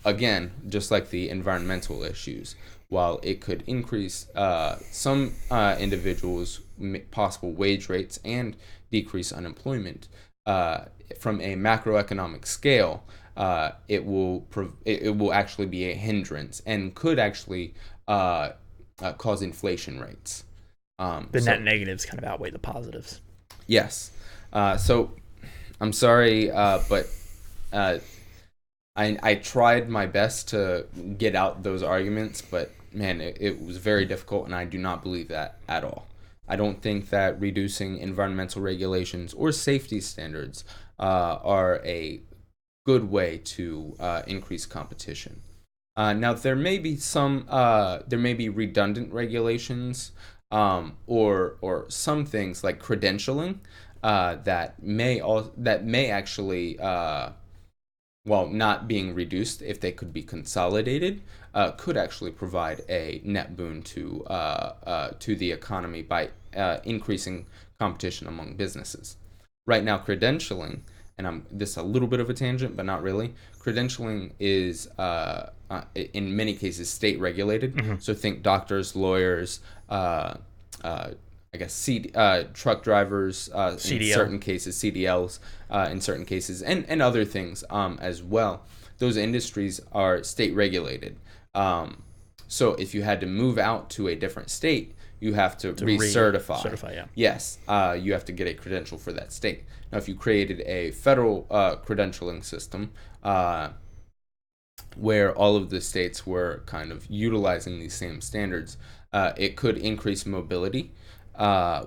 [SPEAKER 1] again, just like the environmental issues, while it could increase some individuals' possible wage rates and decrease unemployment, from a macroeconomic scale, it will actually be a hindrance and could actually cause inflation rates.
[SPEAKER 2] The net negatives kind of outweigh the positives.
[SPEAKER 1] Yes. So I'm sorry, but I tried my best to get out those arguments, but man, it was very difficult, and I do not believe that at all. I don't think that reducing environmental regulations or safety standards are a good way to increase competition. Now, there may be redundant regulations or some things like credentialing that may actually, while not being reduced, if they could be consolidated, could actually provide a net boon to the economy by increasing competition among businesses. Right now, credentialing, and this is a little bit of a tangent, but not really. Credentialing is, in many cases, state regulated. Mm-hmm. So think doctors, lawyers, truck drivers, in certain cases, CDLs, in certain cases, and other things as well. Those industries are state regulated. So if you had to move out to a different state, you have to recertify. Yes, you have to get a credential for that state. Now, if you created a federal credentialing system where all of the states were kind of utilizing these same standards, it could increase mobility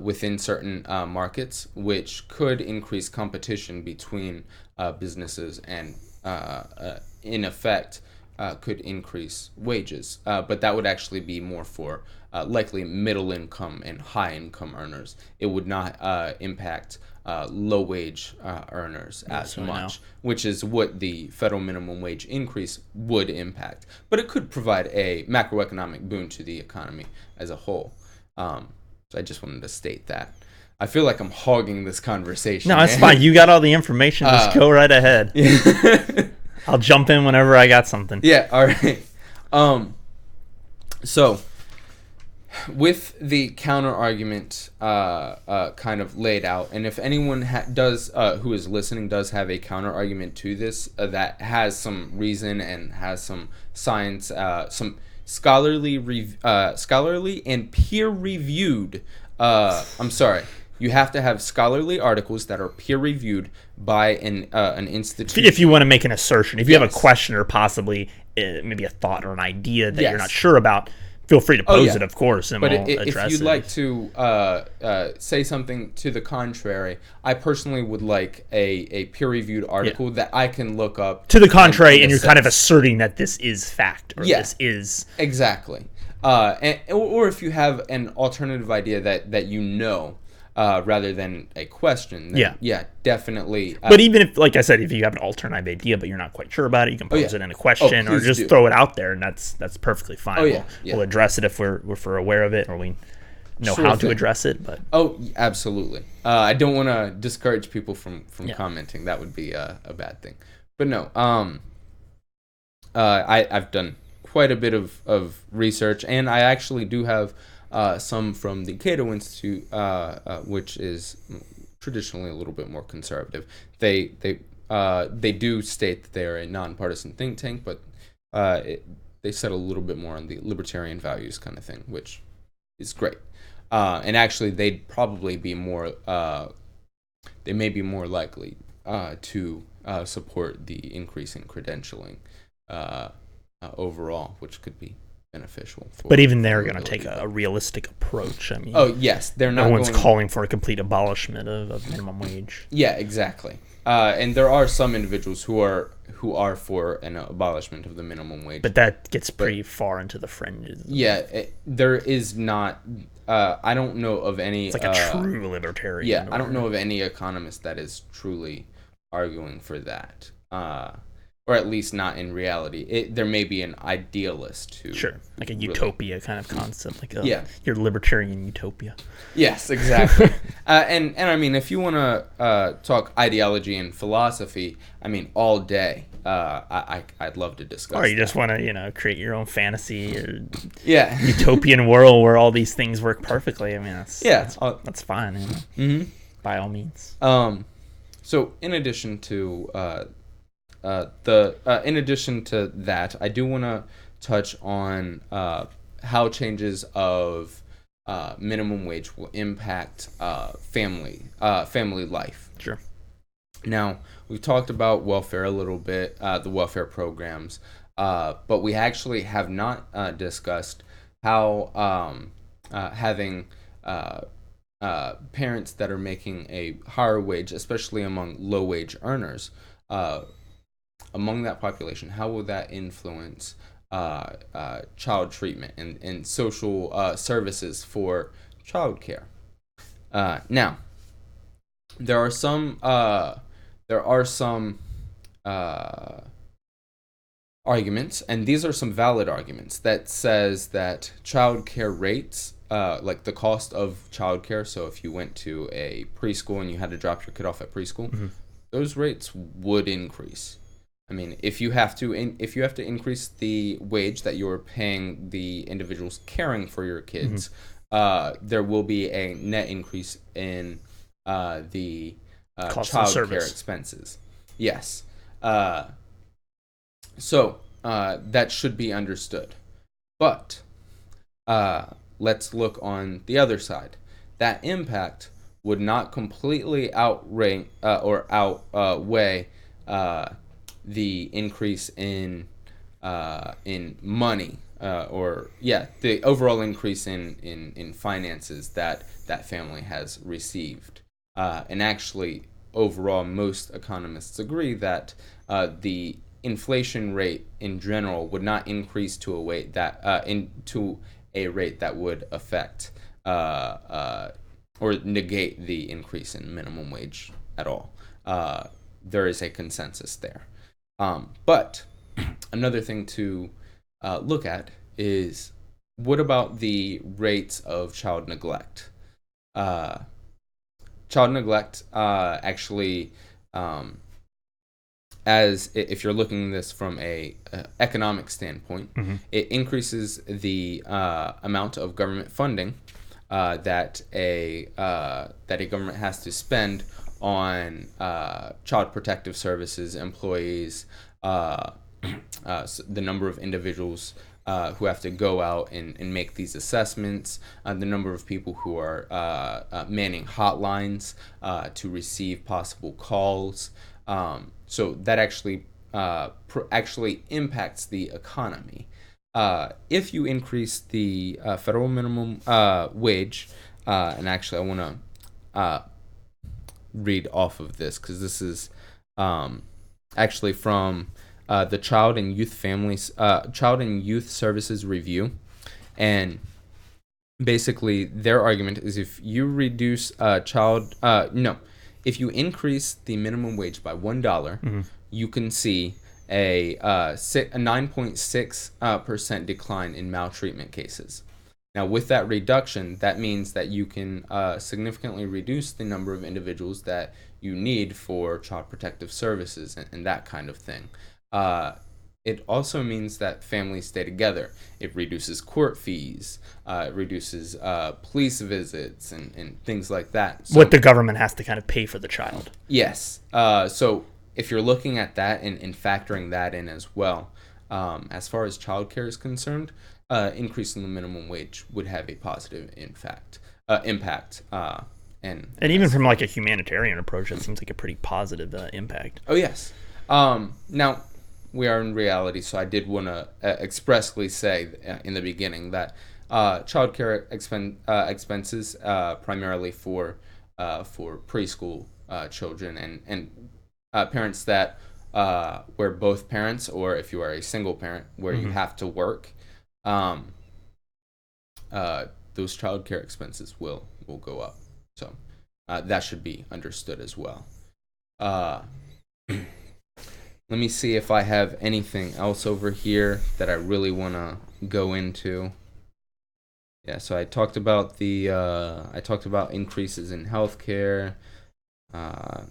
[SPEAKER 1] within certain markets, which could increase competition between businesses and, in effect, could increase wages. But that would actually be more for likely middle income and high income earners. It would not impact low wage earners as much, which is what the federal minimum wage increase would impact. But it could provide a macroeconomic boon to the economy as a whole. So I just wanted to state that. I feel like I'm hogging this conversation.
[SPEAKER 2] No, it's fine. You got all the information. Just go right ahead. I'll jump in whenever I got something.
[SPEAKER 1] Yeah, all right. So with the counter argument kind of laid out, and if anyone does who is listening does have a counter argument to this that has some reason and has some science, some scholarly and peer reviewed. I'm sorry. You have to have scholarly articles that are peer reviewed by an institution.
[SPEAKER 2] If you want to make an assertion, if you have a question or possibly maybe a thought or an idea that you're not sure about, feel free to pose it, of course, and we'll address it.
[SPEAKER 1] If you'd like to say something to the contrary, I personally would like a peer-reviewed article that I can look up.
[SPEAKER 2] To the contrary, and you're kind of asserting that this is fact, or this is...
[SPEAKER 1] Exactly. Or if you have an alternative idea that you know, rather than a question, then definitely.
[SPEAKER 2] But even if, like I said, if you have an alternative idea but you're not quite sure about it, you can pose it in a question or just throw it out there, and that's perfectly fine. We'll address it if we're aware of it or we know how to address it. But
[SPEAKER 1] absolutely. I don't want to discourage people from commenting. That would be a bad thing. But no, I've done quite a bit of research, and I actually do have some from the Cato Institute, which is traditionally a little bit more conservative. They do state that they are a nonpartisan think tank, but they set a little bit more on the libertarian values kind of thing, which is great. And actually, they'd probably be more. They may be more likely to support the increase in credentialing overall, which could be beneficial.
[SPEAKER 2] But even they're going to take a realistic approach. I mean,
[SPEAKER 1] they're not.
[SPEAKER 2] No one's calling for a complete abolishment of minimum wage.
[SPEAKER 1] Yeah, exactly. And there are some individuals who are for an abolishment of the minimum wage.
[SPEAKER 2] But that gets pretty far into the fringes.
[SPEAKER 1] Yeah, there is not. I don't know of any.
[SPEAKER 2] It's like a true libertarian.
[SPEAKER 1] Yeah, I don't know of any economist that is truly arguing for that. Or at least not in reality. There may be an idealist who...
[SPEAKER 2] Sure, like a utopia kind of concept, like your libertarian utopia.
[SPEAKER 1] Yes, exactly. and I mean, if you want to talk ideology and philosophy, I mean, all day, I'd love to discuss.
[SPEAKER 2] Or you just want to, create your own fantasy or
[SPEAKER 1] utopian
[SPEAKER 2] world where all these things work perfectly. I mean, that's fine.
[SPEAKER 1] Mm-hmm.
[SPEAKER 2] By all means.
[SPEAKER 1] So in addition to in addition to that, I do want to touch on how changes of minimum wage will impact family life.
[SPEAKER 2] Sure.
[SPEAKER 1] Now, we've talked about welfare a little bit, the welfare programs, but we actually have not discussed how having parents that are making a higher wage, especially among low-wage earners, among that population, how will that influence child treatment and social services for child care? Now, there are some arguments, and these are some valid arguments, that says that child care rates, like the cost of child care, so if you went to a preschool and you had to drop your kid off at preschool, those rates would increase. I mean, if you have to increase the wage that you're paying the individuals caring for your kids, there will be a net increase in the child care expenses. Yes. So that should be understood. But let's look on the other side. That impact would not completely outweigh the increase in money, the overall increase in finances that family has received. And actually, overall, most economists agree that the inflation rate in general would not increase to a rate that would affect or negate the increase in minimum wage at all. There is a consensus there. But another thing to look at is, what about the rates of child neglect? Child neglect actually as if you're looking at this from a economic standpoint, it increases the amount of government funding that a government has to spend on child protective services employees, the number of individuals who have to go out and make these assessments, the number of people who are manning hotlines to receive possible calls. So that actually impacts the economy. If you increase the federal minimum wage, and actually I want to read off of this because this is actually from the Child and Youth Services Review, and basically their argument is if you reduce if you increase the minimum wage by $1, you can see a 9.6% decline in maltreatment cases. Now, with that reduction, that means that you can significantly reduce the number of individuals that you need for child protective services and that kind of thing. It also means that families stay together. It reduces court fees. It reduces police visits and things like that.
[SPEAKER 2] So, what the government has to kind of pay for the child.
[SPEAKER 1] Yes. So if you're looking at that and factoring that in as well, as far as childcare is concerned, increasing the minimum wage would have a positive impact. And
[SPEAKER 2] even from like a humanitarian approach, it seems like a pretty positive impact.
[SPEAKER 1] Oh, yes. Now, we are in reality, so I did want to expressly say in the beginning that childcare expenses primarily for preschool children and parents that where both parents, or if you are a single parent where you have to work, those childcare expenses will go up. So that should be understood as well. Let me see if I have anything else over here that I really want to go into. Yeah, so I talked about increases in healthcare. I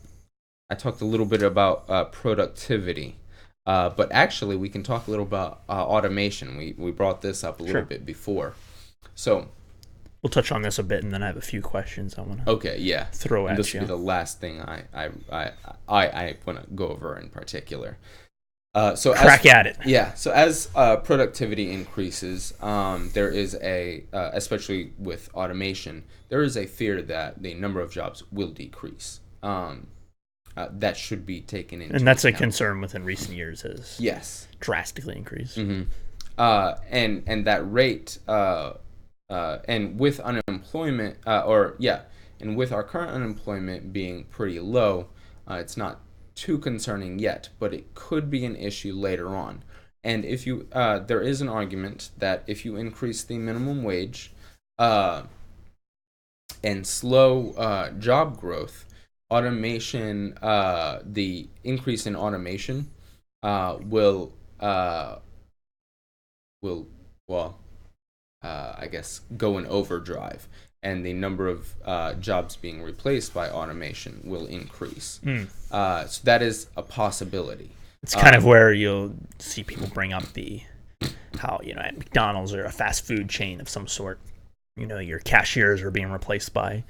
[SPEAKER 1] talked a little bit about productivity, but actually we can talk a little about automation. We brought this up a little bit before, so
[SPEAKER 2] we'll touch on this a bit, and then I have a few questions I want to throw at
[SPEAKER 1] this
[SPEAKER 2] you.
[SPEAKER 1] This will be the last thing I want to go over in particular. So
[SPEAKER 2] crack at it.
[SPEAKER 1] Yeah. So as productivity increases, there is especially with automation, there is a fear that the number of jobs will decrease. That should be taken into account.
[SPEAKER 2] And that's a concern within recent years has drastically increased.
[SPEAKER 1] Mm-hmm. And that rate, and with unemployment, and with our current unemployment being pretty low, it's not too concerning yet, but it could be an issue later on. And if you, there is an argument that if you increase the minimum wage, and slow job growth, automation, the increase in automation will I guess go in overdrive, and the number of jobs being replaced by automation will increase. So that is a possibility.
[SPEAKER 2] It's kind of where you'll see people bring up how at McDonald's or a fast food chain of some sort, your cashiers are being replaced by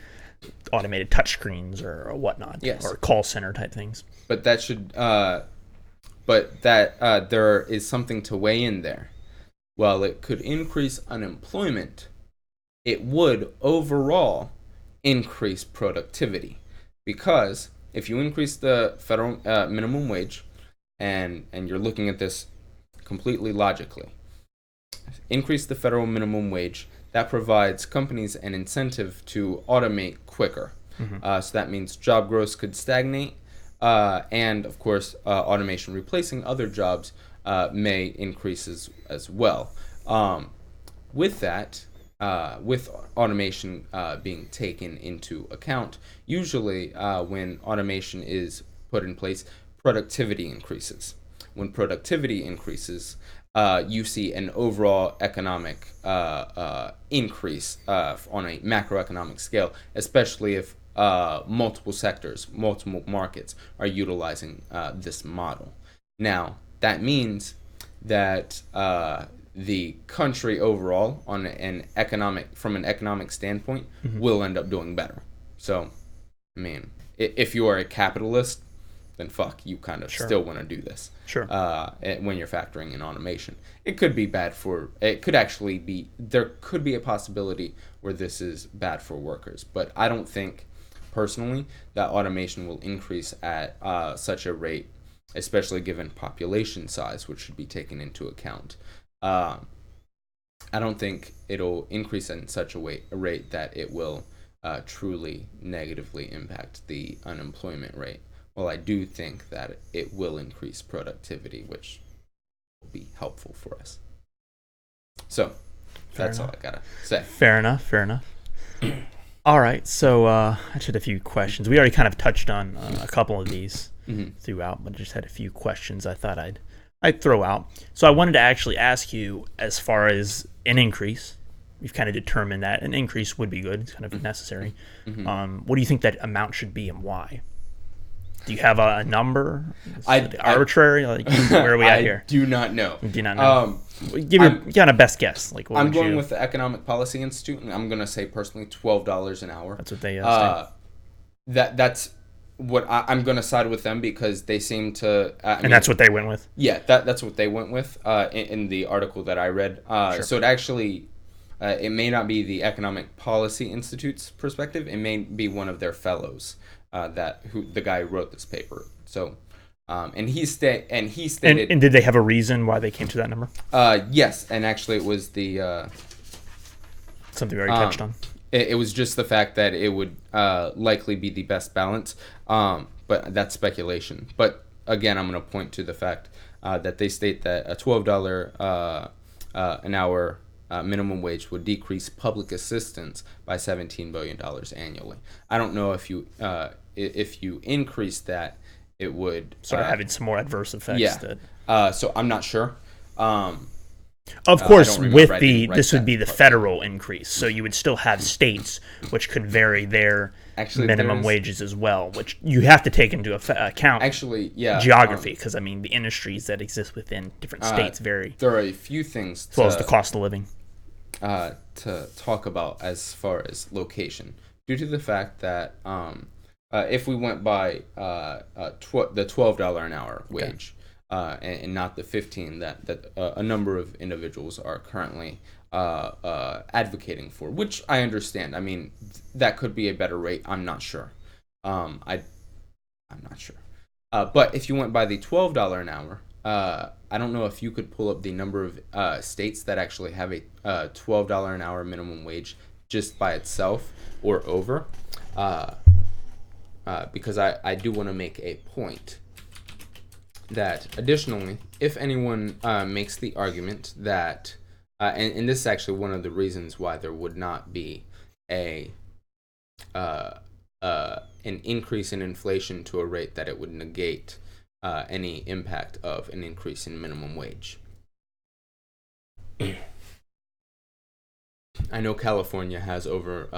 [SPEAKER 2] automated touchscreens or whatnot, or call center type things.
[SPEAKER 1] But that should, there is something to weigh in there. While it could increase unemployment, it would overall increase productivity, because if you increase the federal minimum wage, and you're looking at this completely logically, increase the federal minimum wage, that provides companies an incentive to automate quicker. So that means job growth could stagnate, and of course automation replacing other jobs may increase as well. With that, with automation being taken into account, usually when automation is put in place, productivity increases. When productivity increases, you see an overall economic increase on a macroeconomic scale, especially if multiple sectors, multiple markets are utilizing this model. Now, that means that the country overall, from an economic standpoint, will end up doing better. So, I mean, if you are a capitalist, then fuck, you kind of still want to do this.
[SPEAKER 2] Sure.
[SPEAKER 1] When you're factoring in automation, it could be bad for. It could actually be. There could be a possibility where this is bad for workers, but I don't think, personally, that automation will increase at such a rate, especially given population size, which should be taken into account. I don't think it'll increase in such a rate that it will truly negatively impact the unemployment rate. Well, I do think that it will increase productivity, which will be helpful for us. So, that's all I gotta say.
[SPEAKER 2] Fair enough. All right, so I just had a few questions. We already kind of touched on a couple of these throughout, but just had a few questions I thought I'd throw out. So I wanted to actually ask you, as far as an increase, we've kind of determined that an increase would be good. It's kind of necessary. What do you think that amount should be and why? Do you have a number? Arbitrary? Where are we at here?
[SPEAKER 1] I do not know.
[SPEAKER 2] Do not know. Give your kind of best guess.
[SPEAKER 1] I'm going with the Economic Policy Institute, and I'm going to say personally $12 an hour.
[SPEAKER 2] That's what they say.
[SPEAKER 1] That's what I'm going to side with them, because they seem to.
[SPEAKER 2] And that's what they went with?
[SPEAKER 1] Yeah, that's what they went with in the article that I read. So it actually, it may not be the Economic Policy Institute's perspective. It may be one of their fellows. The guy who wrote this paper. So, and he stated. And
[SPEAKER 2] did they have a reason why they came to that number?
[SPEAKER 1] Yes, and actually it was the
[SPEAKER 2] something we already touched on.
[SPEAKER 1] It was just the fact that it would likely be the best balance. But that's speculation. But again, I'm going to point to the fact that they state that a $12 an hour minimum wage would decrease public assistance by $17 billion annually. I don't know if you increase that, it would
[SPEAKER 2] sort of having some more adverse effects.
[SPEAKER 1] Yeah. So I'm not sure.
[SPEAKER 2] Of course, this would be the federal increase, so you would still have states which could vary their minimum wages as well, which you have to take into account.
[SPEAKER 1] Actually, yeah,
[SPEAKER 2] geography, because the industries that exist within different states vary.
[SPEAKER 1] There are a few things,
[SPEAKER 2] as well as the cost of living,
[SPEAKER 1] to talk about as far as location, due to the fact that if we went by the $12 an hour wage, and not the 15 that a number of individuals are currently advocating for, which I understand. I mean, that could be a better rate. I'm not sure. I'm not sure. But if you went by the $12 an hour, I don't know if you could pull up the number of states that actually have a $12 an hour minimum wage just by itself or over. Because I do want to make a point that, additionally, if anyone makes the argument that, and this is actually one of the reasons why there would not be an increase in inflation to a rate that it would negate any impact of an increase in minimum wage. I know California has over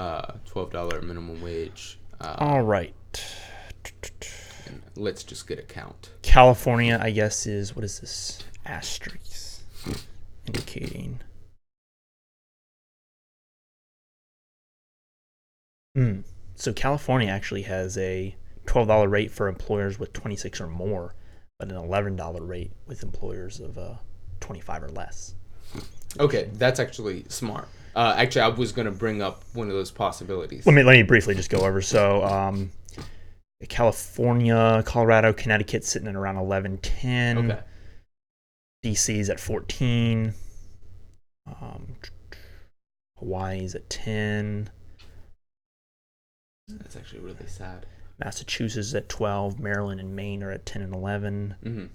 [SPEAKER 1] $12 minimum wage.
[SPEAKER 2] All right.
[SPEAKER 1] And let's just get a count.
[SPEAKER 2] California, I guess, is, what is this? Asterisk. Indicating. So California actually has a $12 rate for employers with 26 or more, but an $11 rate with employers of 25 or less.
[SPEAKER 1] Okay, that's actually smart. Actually, I was going to bring up one of those possibilities.
[SPEAKER 2] Let me briefly just go over. So, California, Colorado, Connecticut sitting at around 11-10.
[SPEAKER 1] Okay.
[SPEAKER 2] DC's at 14. Hawaii's at 10.
[SPEAKER 1] That's actually really sad.
[SPEAKER 2] Massachusetts is at 12. Maryland and Maine are at 10 and 11.
[SPEAKER 1] Mm-hmm.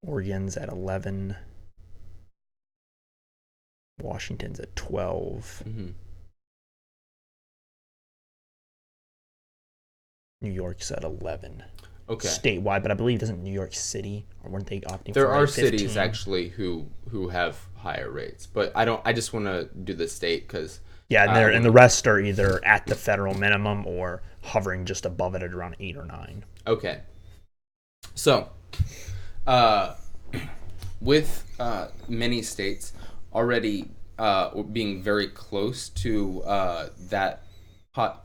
[SPEAKER 2] Oregon's at 11. Washington's at 12.
[SPEAKER 1] Mm-hmm.
[SPEAKER 2] New York's at 11.
[SPEAKER 1] Okay.
[SPEAKER 2] Statewide, but I believe isn't New York City, or weren't they opting
[SPEAKER 1] there
[SPEAKER 2] for
[SPEAKER 1] are
[SPEAKER 2] 15?
[SPEAKER 1] Cities actually who have higher rates, but I just want to do the state because
[SPEAKER 2] Yeah, and the rest are either at the federal minimum or hovering just above it at around 8 or 9.
[SPEAKER 1] Okay. So, with many states already being very close to that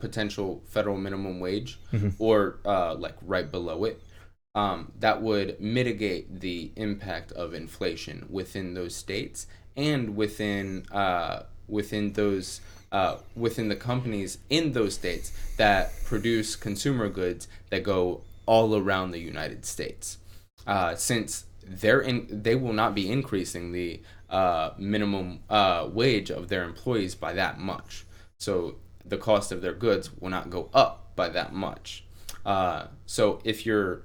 [SPEAKER 1] potential federal minimum wage, or like right below it, that would mitigate the impact of inflation within those states and within those within the companies in those states that produce consumer goods that go all around the United States, since they will not be increasing the minimum wage of their employees by that much. So the cost of their goods will not go up by that much. So if you're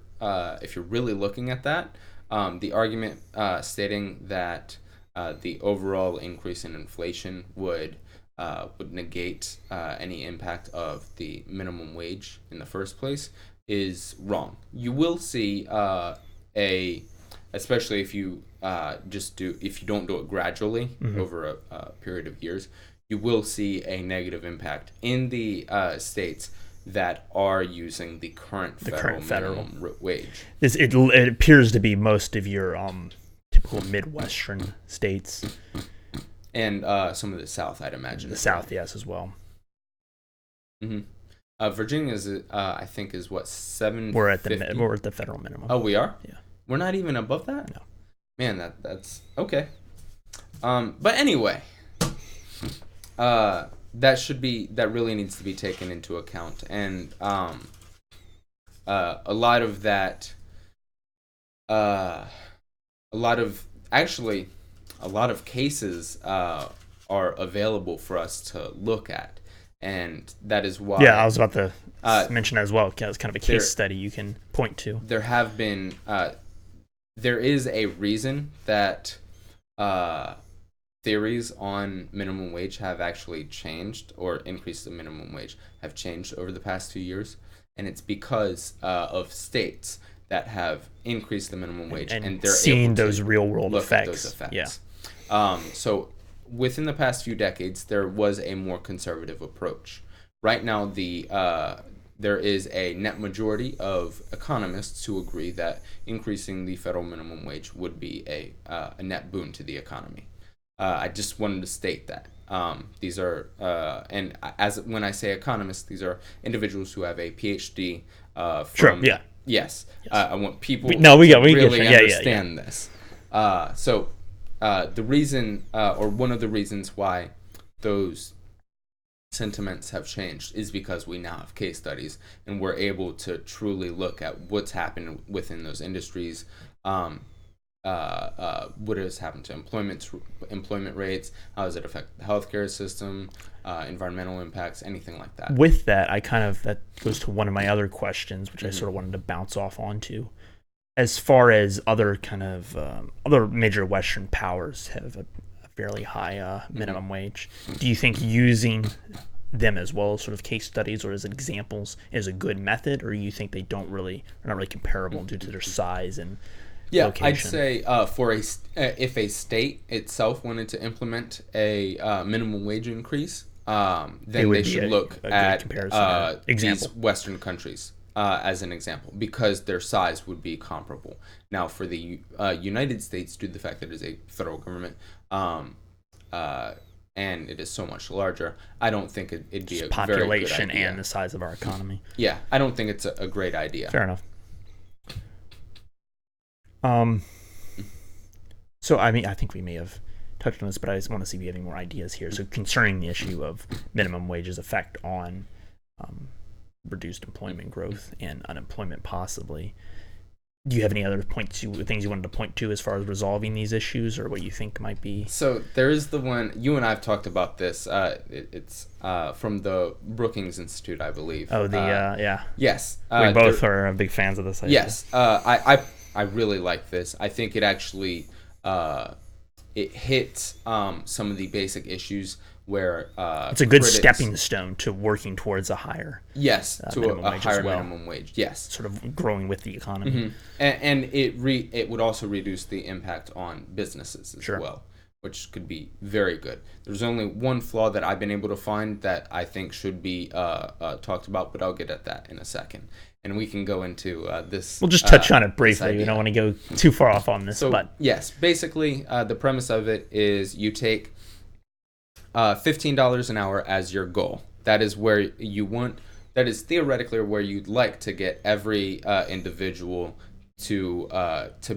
[SPEAKER 1] really looking at that, the argument stating that the overall increase in inflation would negate any impact of the minimum wage in the first place is wrong. You will see especially if you if you don't do it gradually over a period of years, you will see a negative impact in the states that are using the current federal minimum wage.
[SPEAKER 2] It appears to be most of your typical Midwestern states.
[SPEAKER 1] And some of the South, I'd imagine.
[SPEAKER 2] The South, yes, as well.
[SPEAKER 1] Virginia is, I think, is what, 750?
[SPEAKER 2] We're at the federal minimum.
[SPEAKER 1] Oh, we are?
[SPEAKER 2] Yeah.
[SPEAKER 1] We're not even above that?
[SPEAKER 2] No.
[SPEAKER 1] Man, that's okay. But anyway, that really needs to be taken into account, and a lot of that, a lot of cases are available for us to look at, and that is why.
[SPEAKER 2] Yeah, I was about to mention as well. It's kind of a case study you can point to.
[SPEAKER 1] There have been, there is a reason that theories on minimum wage have actually changed, or increased the minimum wage have changed over the past 2 years, and it's because of states that have increased the minimum wage and they're
[SPEAKER 2] seeing
[SPEAKER 1] able to
[SPEAKER 2] those real world
[SPEAKER 1] look
[SPEAKER 2] effects.
[SPEAKER 1] at those effects.
[SPEAKER 2] Yeah.
[SPEAKER 1] So within the past few decades, there was a more conservative approach. Right now, there is a net majority of economists who agree that increasing the federal minimum wage would be a net boon to the economy. I just wanted to state that. These are, and when I say economists, these are individuals who have a PhD from.
[SPEAKER 2] Sure. Yeah.
[SPEAKER 1] Yes. I want people
[SPEAKER 2] to
[SPEAKER 1] really understand this. So the reason, or one of the reasons why those sentiments have changed is because we now have case studies and we're able to truly look at what's happened within those industries, what has happened to employment rates, how does it affect the healthcare system, environmental impacts, anything like that.
[SPEAKER 2] With that, that goes to one of my other questions, which I sort of wanted to bounce off onto. As far as other kind of other major Western powers have a fairly high minimum wage, do you think using them as well as sort of case studies or as examples is a good method, or you think they are not really comparable due to their size and location?
[SPEAKER 1] I'd say if a state itself wanted to implement a minimum wage increase, then they should look at these Western countries as an example, because their size would be comparable. Now, for the United States, due to the fact that it is a federal government, and it is so much larger, I don't think it'd be a
[SPEAKER 2] population
[SPEAKER 1] very good idea.
[SPEAKER 2] And the size of our economy.
[SPEAKER 1] Yeah, I don't think it's a great idea.
[SPEAKER 2] Fair enough. So I think we may have touched on this, but I just want to see if you have any more ideas here. So concerning the issue of minimum wage's effect on reduced employment growth and unemployment possibly, do you have any other things you wanted to point to as far as resolving these issues, or what you think might be?
[SPEAKER 1] So there is the one, you and I have talked about this, it's from the Brookings Institute, I believe.
[SPEAKER 2] Oh, yeah.
[SPEAKER 1] Yes.
[SPEAKER 2] We both are big fans of this idea.
[SPEAKER 1] Yes. I really like this. I think it actually it hits some of the basic issues where
[SPEAKER 2] it's a good stepping stone to working towards a higher
[SPEAKER 1] to a higher minimum wage. Yes,
[SPEAKER 2] sort of growing with the economy,
[SPEAKER 1] and it would also reduce the impact on businesses as well. which could be very good. There's only one flaw that I've been able to find that I think should be talked about, but I'll get at that in a second. And we can go into this.
[SPEAKER 2] We'll just touch on it briefly. We don't want to go too far off on this.
[SPEAKER 1] So,
[SPEAKER 2] but
[SPEAKER 1] yes, basically, the premise of it is you take $15 an hour as your goal. That is where you want. That is theoretically where you'd like to get every individual to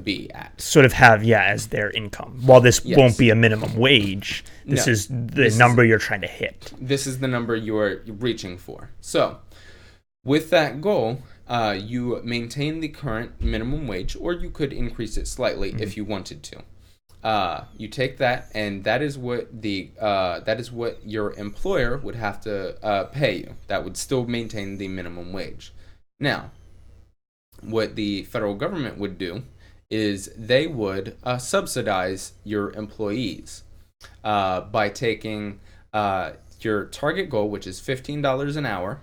[SPEAKER 1] be at.
[SPEAKER 2] Sort of have as their income. While this won't be a minimum wage, this is the number you're trying to hit.
[SPEAKER 1] This is the number you're reaching for. So, with that goal, you maintain the current minimum wage, or you could increase it slightly if you wanted to. You take that, and that is what your employer would have to pay you. That would still maintain the minimum wage. Now, what the federal government would do is they would subsidize your employees by taking your target goal, which is $15 an hour,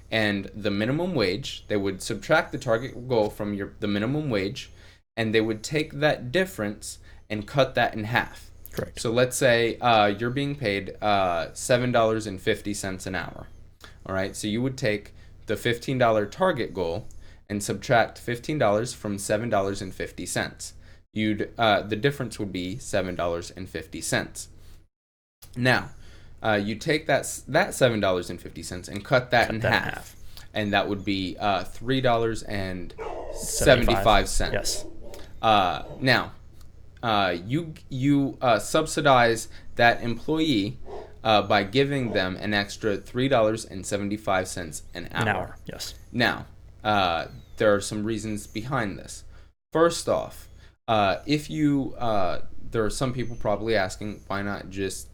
[SPEAKER 1] and the minimum wage. They would subtract the target goal from the minimum wage, and they would take that difference and cut that in half.
[SPEAKER 2] Correct.
[SPEAKER 1] So let's say you're being paid $7.50 an hour. All right. So you would take the $15 target goal and subtract $15 from $7.50. The difference would be $7.50. Now, you take that $7.50 and cut that in half, and that would be $3.75.
[SPEAKER 2] Yes.
[SPEAKER 1] Now, you subsidize that employee by giving them an extra $3.75 an hour.
[SPEAKER 2] Yes.
[SPEAKER 1] Now, there are some reasons behind this. First off, there are some people probably asking, why not just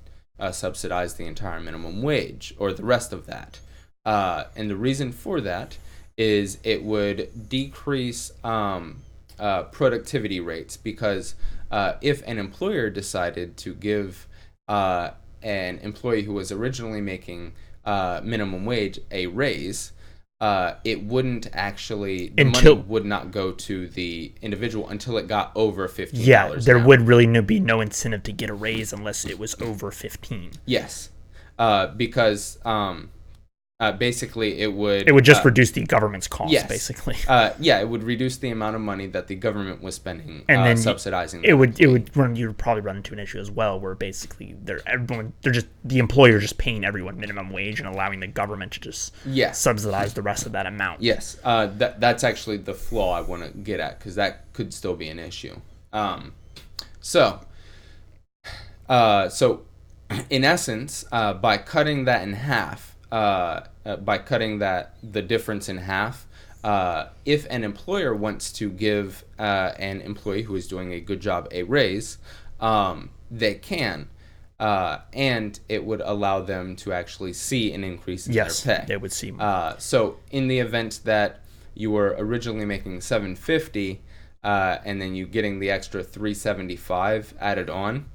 [SPEAKER 1] subsidize the entire minimum wage or the rest of that? And the reason for that is it would decrease productivity rates, because if an employer decided to give an employee who was originally making minimum wage a raise, it wouldn't actually, the money would not go to the individual until it got over $15.
[SPEAKER 2] Yeah, there would really be no incentive to get a raise unless it was over 15.
[SPEAKER 1] Yes, because basically it would
[SPEAKER 2] just reduce the government's costs, basically.
[SPEAKER 1] It would reduce the amount of money that the government was spending and then subsidizing.
[SPEAKER 2] You would probably run into an issue as well, where basically the employer just paying everyone minimum wage and allowing the government to just subsidize the rest of that amount.
[SPEAKER 1] Yes, that's actually the flaw I want to get at, because that could still be an issue. So in essence, by cutting that in half. By cutting the difference in half, if an employer wants to give an employee who is doing a good job a raise, they can, and it would allow them to actually see an increase in their pay.
[SPEAKER 2] They would see more.
[SPEAKER 1] So in the event that you were originally making $7.50, and then you getting the extra $3.75 added on,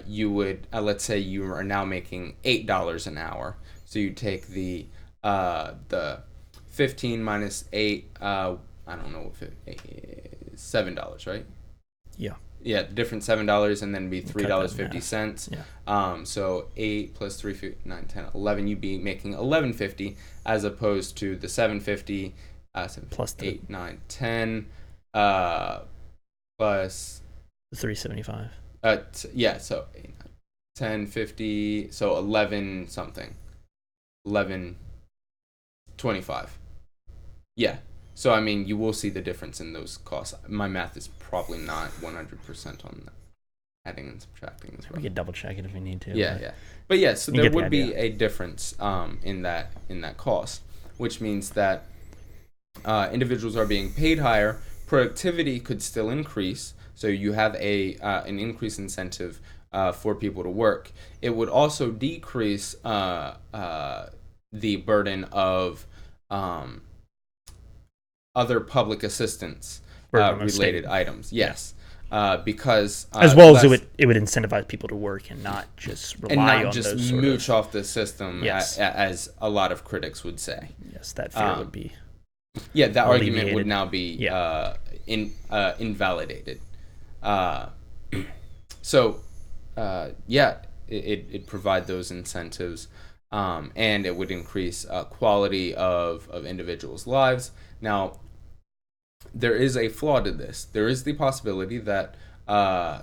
[SPEAKER 1] you would let's say you are now making $8 an hour. So you take the 15 minus 8, I don't know if $7, right?
[SPEAKER 2] Yeah.
[SPEAKER 1] Yeah, different $7, and then be $3.50.
[SPEAKER 2] Yeah.
[SPEAKER 1] So 8 plus 3, 9, 10, 11. You'd be making $11.50 as opposed to the $7.50,
[SPEAKER 2] plus
[SPEAKER 1] 8, 9, 10, plus
[SPEAKER 2] $3.75.
[SPEAKER 1] So 8, 9, 10, 50, so 11 something. 11.25. Yeah. So I mean, you will see the difference in those costs. My math is probably not 100% on that. Adding and subtracting as well.
[SPEAKER 2] We could double check it if we need to.
[SPEAKER 1] But yeah, so there would be a difference in that cost, which means that individuals are being paid higher. Productivity could still increase, so you have an increased incentive for people to work. It would also decrease the burden of other public assistance related items. Yes. Because
[SPEAKER 2] as well as it would incentivize people to work and not just rely on
[SPEAKER 1] just
[SPEAKER 2] those
[SPEAKER 1] mooch off the system, as a lot of critics would say.
[SPEAKER 2] Yes, that fear would be.
[SPEAKER 1] Yeah, that argument would now be invalidated. So yeah, it provide those incentives, and it would increase quality of individuals' lives. Now, there is a flaw to this. There is the possibility that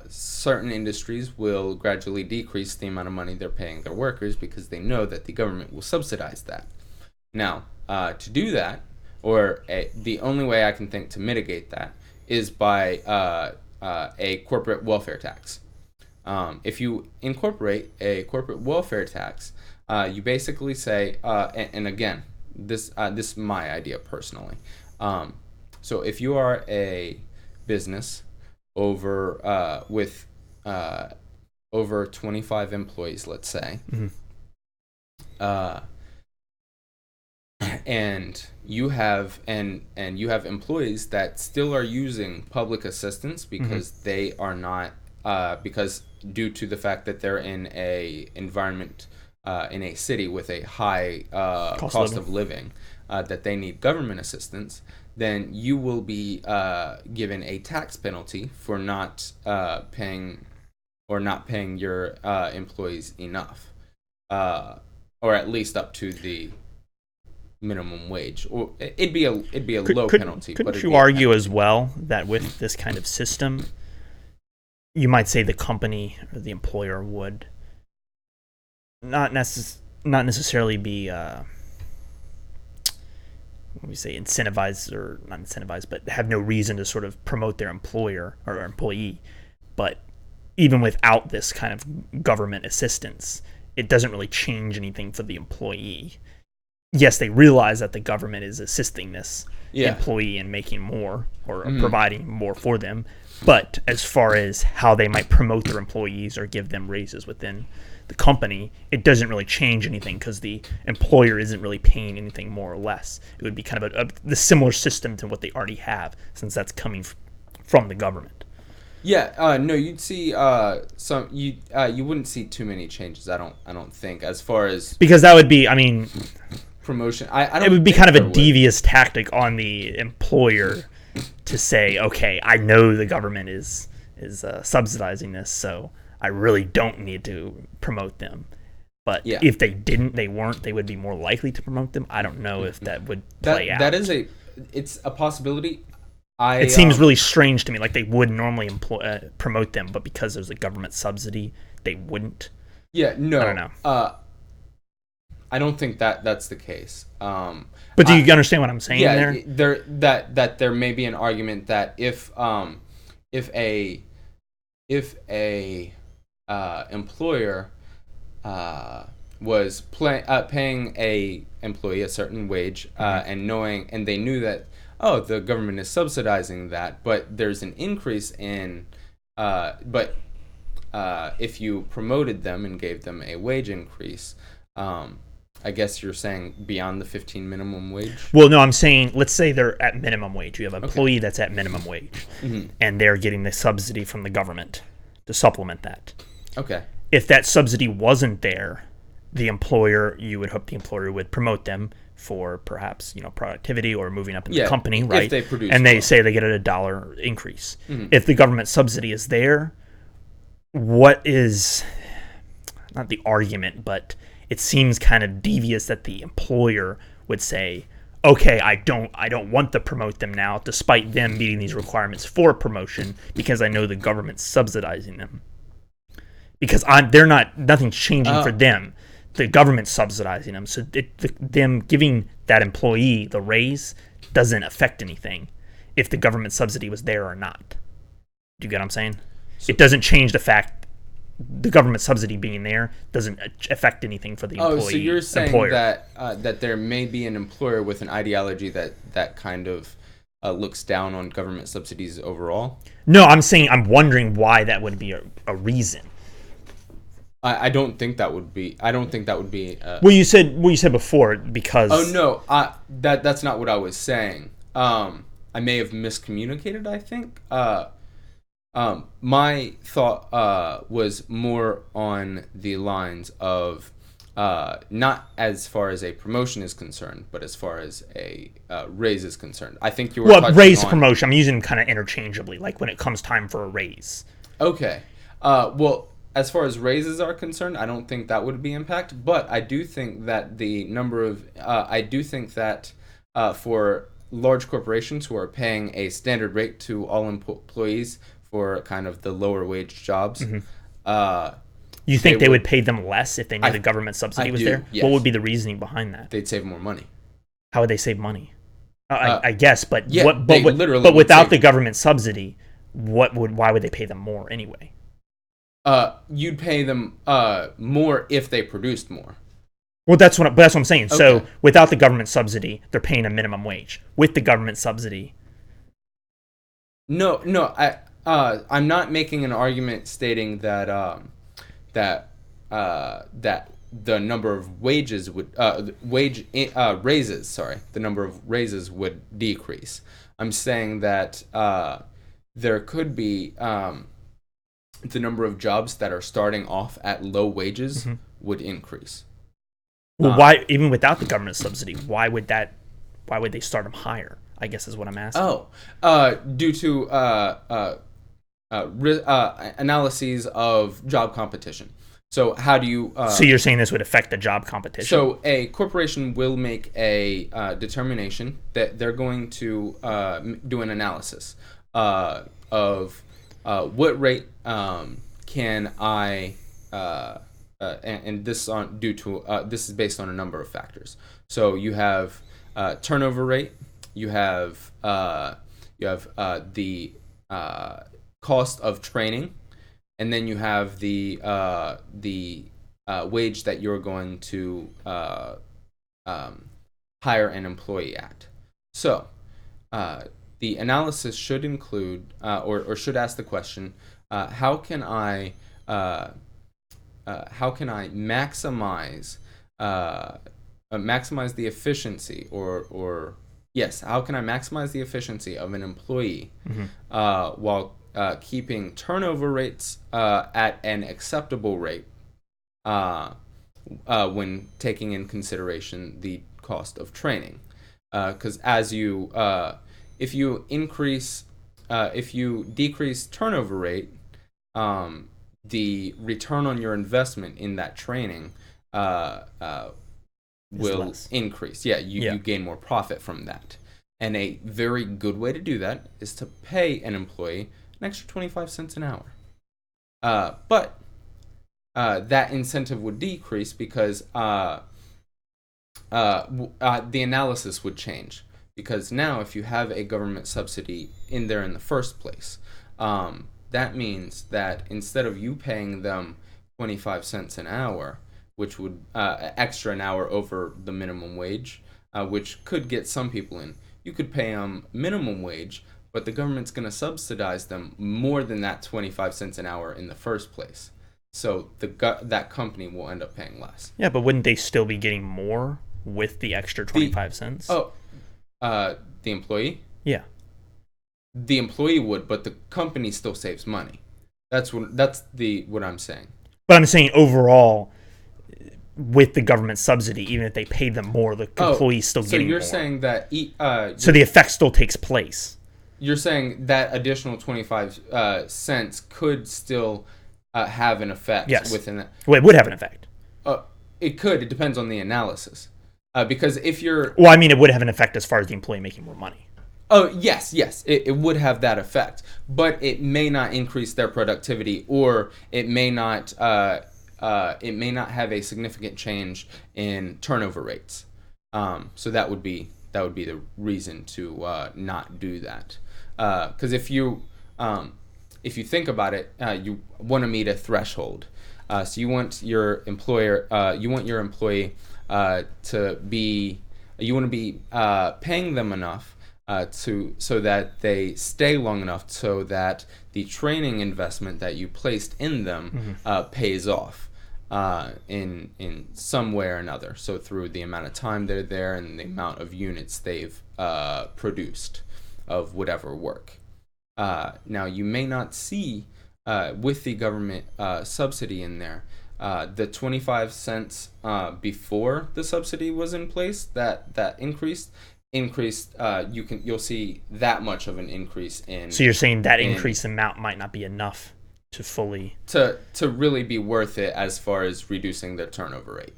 [SPEAKER 1] certain industries will gradually decrease the amount of money they're paying their workers because they know that the government will subsidize that. Now, to do that, the only way I can think to mitigate that is by a corporate welfare tax. If you incorporate a corporate welfare tax, you basically say, and again, this is my idea personally. So if you are a business with over 25 employees, let's say, and you have employees that still are using public assistance because they are not because due to the fact that they're in a environment in a city with a high cost of living, that they need government assistance, then you will be given a tax penalty for not paying your employees enough, or at least up to the minimum wage. Or it'd be a low penalty.
[SPEAKER 2] Couldn't you argue as well that with this kind of system, you might say the company or the employer would not necessarily be incentivized, or not incentivized, but have no reason to sort of promote their employer or employee. But even without this kind of government assistance, it doesn't really change anything for the employee. Yes, they realize that the government is assisting this employee in making more or providing more for them. But as far as how they might promote their employees or give them raises within the company, it doesn't really change anything because the employer isn't really paying anything more or less. It would be kind of the similar system to what they already have, since that's coming from the government.
[SPEAKER 1] Yeah, no, you'd see you wouldn't see too many changes. I don't think, as far as,
[SPEAKER 2] because that would be,
[SPEAKER 1] promotion. I don't.
[SPEAKER 2] It would be kind of a devious tactic on the employer to say, okay, I know the government is subsidizing this, so I really don't need to promote them. But if they weren't, they would be more likely to promote them. I don't know if that would play out.
[SPEAKER 1] It's a possibility.
[SPEAKER 2] It seems really strange to me, like they would normally promote them, but because there's a government subsidy, they wouldn't.
[SPEAKER 1] Yeah, no.
[SPEAKER 2] I don't know.
[SPEAKER 1] I don't think that's the case.
[SPEAKER 2] But do you understand what I'm saying there?
[SPEAKER 1] That there may be an argument that if a employer was paying a employee a certain wage, and they knew that, oh, the government is subsidizing that, but there's an increase in if you promoted them and gave them a wage increase, I guess you're saying beyond the 15 minimum wage?
[SPEAKER 2] Well, no, I'm saying, let's say they're at minimum wage. You have an employee that's at minimum wage, and they're getting the subsidy from the government to supplement that.
[SPEAKER 1] Okay.
[SPEAKER 2] If that subsidy wasn't there, you would hope the employer would promote them for perhaps, productivity or moving up in the company, right?
[SPEAKER 1] If they produce
[SPEAKER 2] and they say they get a $1 increase. If the government subsidy is there, what is, not the argument, but it seems kind of devious that the employer would say, okay, I don't want to promote them now, despite them meeting these requirements for promotion, because I know the government's subsidizing them. Because nothing's changing for them. The government's subsidizing them. So them giving that employee the raise doesn't affect anything if the government subsidy was there or not. Do you get what I'm saying? It doesn't change the fact the government subsidy being there doesn't affect anything for the employee.
[SPEAKER 1] Oh, so you're saying that there may be an employer with an ideology that kind of looks down on government subsidies overall?
[SPEAKER 2] No, I'm wondering why that would be a reason.
[SPEAKER 1] I don't think that would be.
[SPEAKER 2] Well, you said before because.
[SPEAKER 1] Oh no, that's not what I was saying. I may have miscommunicated. I think. My thought was more on the lines of not as far as a promotion is concerned, but as far as a raise is concerned. I think you were
[SPEAKER 2] raise promotion. I'm using them kind of interchangeably, like when it comes time for a raise.
[SPEAKER 1] Okay. Well, as far as raises are concerned, I don't think that would be impact. But I do think that for large corporations who are paying a standard rate to all employees for kind of the lower wage jobs,
[SPEAKER 2] you think they would pay them less if they knew the government subsidy was there?
[SPEAKER 1] Yes.
[SPEAKER 2] What would be the reasoning behind that?
[SPEAKER 1] They'd save more money.
[SPEAKER 2] How would they save money? I guess, but
[SPEAKER 1] but
[SPEAKER 2] without the government subsidy, why would they pay them more anyway?
[SPEAKER 1] You'd pay them more if they produced more.
[SPEAKER 2] Well, that's what I'm saying. Okay. So without the government subsidy, they're paying a minimum wage. With the government subsidy,
[SPEAKER 1] no, I'm not making an argument stating that that the number of wages would raises. The number of raises would decrease. I'm saying that there could be the number of jobs that are starting off at low wages would increase.
[SPEAKER 2] Well, why, even without the government subsidy, why would they start them higher? I guess is what I'm asking.
[SPEAKER 1] Due to analyses of job competition. So how do you?
[SPEAKER 2] So you're saying this would affect the job competition?
[SPEAKER 1] So a corporation will make a determination that they're going to do an analysis of what rate can I. And this this is based on a number of factors. So you have turnover rate, you have the cost of training, and then you have the wage that you're going to hire an employee at. So the analysis should include or should ask the question: how can I maximize the efficiency how can I maximize the efficiency of an employee while keeping turnover rates at an acceptable rate when taking in consideration the cost of training? Because if you decrease turnover rate, the return on your investment in that training will increase. You gain more profit from that. And a very good way to do that is to pay an employee an extra 25 cents an hour. But that incentive would decrease because the analysis would change. Because now if you have a government subsidy in there in the first place, that means that instead of you paying them 25 cents an hour, which would extra an hour over the minimum wage, which could get some people in, you could pay them minimum wage, but the government's going to subsidize them more than that 25 cents an hour in the first place. So that company will end up paying less.
[SPEAKER 2] Yeah, but wouldn't they still be getting more with the extra 25 cents?
[SPEAKER 1] The employee?
[SPEAKER 2] Yeah.
[SPEAKER 1] The employee would, but the company still saves money. That's what I'm saying.
[SPEAKER 2] But I'm saying overall, with the government subsidy, even if they paid them more, the employee's still getting more.
[SPEAKER 1] So you're saying that...
[SPEAKER 2] so the effect still takes place.
[SPEAKER 1] You're saying that additional 25 cents could still have an effect within that?
[SPEAKER 2] Well, it would have an effect.
[SPEAKER 1] It could. It depends on the analysis. Because if you're...
[SPEAKER 2] Well, I mean, it would have an effect as far as the employee making more money.
[SPEAKER 1] Oh, yes. It would have that effect. But it may not increase their productivity, or it may not have a significant change in turnover rates. So that would be the reason to not do that. Because if you think about it, you want to meet a threshold. So you want your employee to be paying them enough so that they stay long enough, so that the training investment that you placed in them pays off in some way or another. So through the amount of time they're there and the amount of units they've produced of whatever work. Now you may not see with the government subsidy in there the 25 cents before the subsidy was in place that increased. You'll see that much of an increase in.
[SPEAKER 2] So you're saying that increase amount might not be enough fully
[SPEAKER 1] to really be worth it as far as reducing the turnover rate.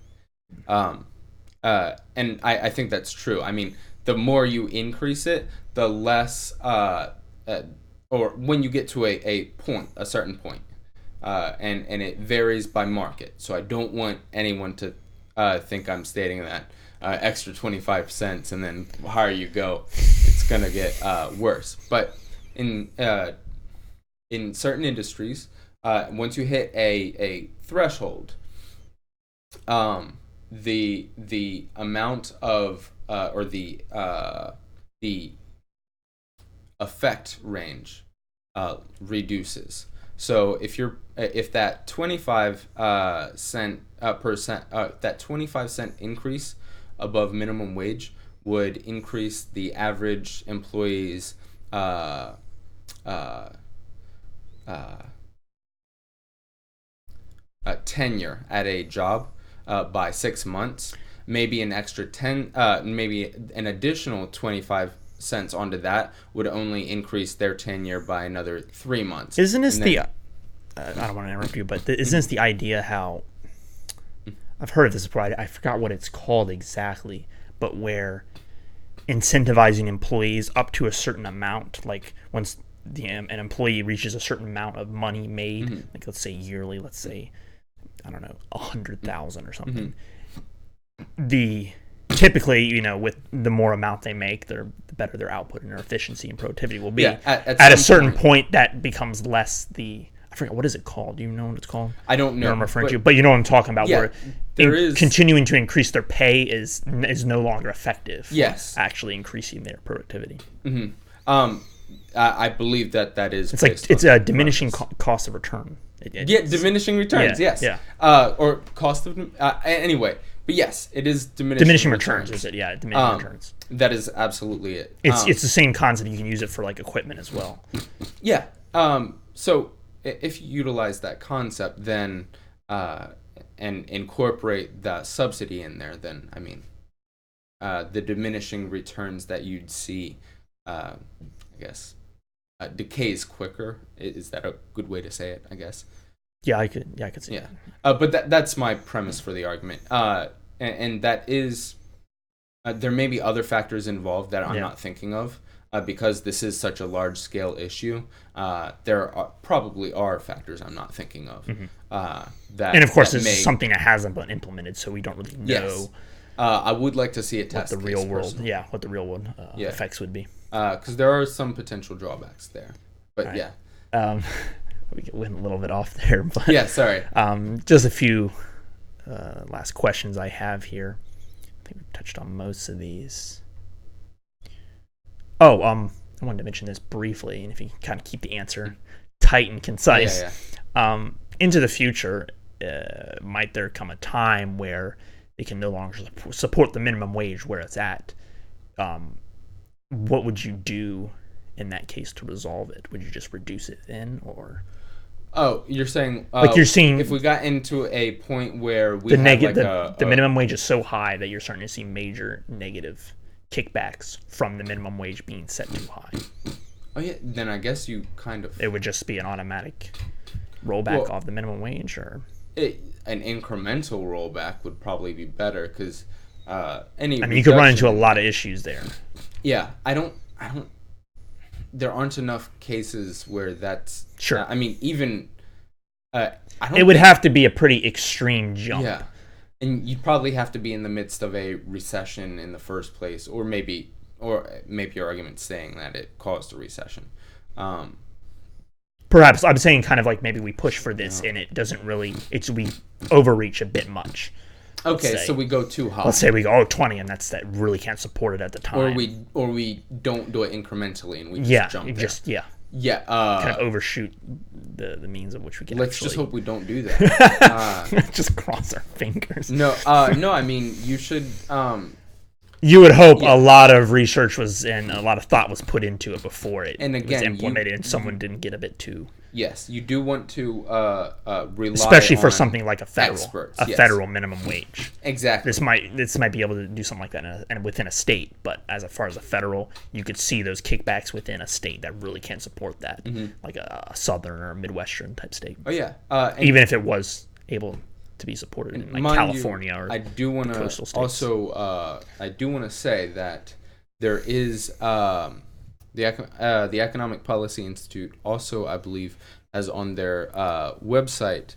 [SPEAKER 1] And I think that's true. I mean, the more you increase it, the less or when you get to a certain point, and it varies by market. So I don't want anyone to think I'm stating that extra 25 cents and then higher you go, it's gonna get worse. But in certain industries, once you hit a threshold, the amount of or the effect range reduces. So if that 25 cent percent that 25 cent increase above minimum wage would increase the average employee's tenure at a job by 6 months, maybe an extra maybe an additional 25 cents onto that would only increase their tenure by another 3 months.
[SPEAKER 2] Isn't this I don't want to interrupt you, but isn't this the idea how I've heard of this before? I forgot what it's called exactly, but where incentivizing employees up to a certain amount, like once an employee reaches a certain amount of money made, like let's say yearly, let's say, I don't know, 100,000 or something. Typically, with the more amount they make, the better their output and their efficiency and productivity will be.
[SPEAKER 1] Yeah,
[SPEAKER 2] at a certain point, that becomes less I forget, what is it called? Do you know what it's called?
[SPEAKER 1] I don't know.
[SPEAKER 2] I'm referring to, but you know what I'm talking about.
[SPEAKER 1] Yeah,
[SPEAKER 2] where continuing to increase their pay is no longer effective.
[SPEAKER 1] Yes,
[SPEAKER 2] actually increasing their productivity.
[SPEAKER 1] I believe that is.
[SPEAKER 2] It's like it's a diminishing cost of return.
[SPEAKER 1] Diminishing returns.
[SPEAKER 2] Yeah,
[SPEAKER 1] yes.
[SPEAKER 2] Yeah.
[SPEAKER 1] Or cost of anyway. But yes, it is diminishing
[SPEAKER 2] returns. Is it? Yeah, diminishing returns.
[SPEAKER 1] That is absolutely it.
[SPEAKER 2] It's the same concept. You can use it for like equipment as well.
[SPEAKER 1] Yeah. So if you utilize that concept, then and incorporate the subsidy in there, then I mean, the diminishing returns that you'd see, I guess, decays quicker. Is that a good way to say it? I guess.
[SPEAKER 2] Yeah, I could see.
[SPEAKER 1] Yeah, but that's my premise for the argument. And that is, there may be other factors involved that I'm not thinking of, because this is such a large scale issue. There probably are factors I'm not thinking of.
[SPEAKER 2] And of course, this is something that hasn't been implemented, so we don't really know.
[SPEAKER 1] Yes. I would like to see it test
[SPEAKER 2] what the real world effects would be.
[SPEAKER 1] Because there are some potential drawbacks there. But
[SPEAKER 2] right. Yeah. We went a little bit off there, but
[SPEAKER 1] yeah, sorry.
[SPEAKER 2] Just a few last questions I have here. I think we've touched on most of these. I wanted to mention this briefly, and if you can kind of keep the answer tight and concise.
[SPEAKER 1] Yeah.
[SPEAKER 2] Into the future, might there come a time where they can no longer support the minimum wage where it's at? What would you do in that case to resolve it? Would you just reduce it then, or?
[SPEAKER 1] Oh, you're saying
[SPEAKER 2] like you're seeing
[SPEAKER 1] if we got into a point where we
[SPEAKER 2] the minimum wage is so high that you're starting to see major negative kickbacks from the minimum wage being set too high.
[SPEAKER 1] Oh yeah, then I guess you kind of.
[SPEAKER 2] It would just be an automatic rollback of the minimum wage, or
[SPEAKER 1] an incremental rollback would probably be better because
[SPEAKER 2] you could run into a lot of issues there.
[SPEAKER 1] Yeah, I don't. There aren't enough cases where that's
[SPEAKER 2] sure.
[SPEAKER 1] I mean, even
[SPEAKER 2] it would have to be a pretty extreme jump.
[SPEAKER 1] Yeah, and you'd probably have to be in the midst of a recession in the first place, or maybe your argument's saying that it caused a recession.
[SPEAKER 2] Perhaps I'm saying kind of like maybe we push for this and it doesn't really. We overreach a bit much.
[SPEAKER 1] Okay, so we go too high.
[SPEAKER 2] Let's say we go 20, and that really can't support it at the time.
[SPEAKER 1] Or we don't do it incrementally, and we just jump there.
[SPEAKER 2] Kind of overshoot the means of which we can.
[SPEAKER 1] Let's just hope we don't do that.
[SPEAKER 2] Just cross our fingers.
[SPEAKER 1] No. I mean, you should.
[SPEAKER 2] You would hope a lot of research was and a lot of thought was put into it before it was implemented, and someone didn't get a bit too.
[SPEAKER 1] Yes, you do want to rely,
[SPEAKER 2] especially for
[SPEAKER 1] on
[SPEAKER 2] something like a federal minimum wage.
[SPEAKER 1] Exactly.
[SPEAKER 2] This might be able to do something like that within a state, but as far as a federal, you could see those kickbacks within a state that really can't support that, like a southern or midwestern type state.
[SPEAKER 1] Oh yeah,
[SPEAKER 2] even if it was able to be supported in like California or
[SPEAKER 1] I do want to also I do want to say that there is the Economic Policy Institute also, I believe, has on their website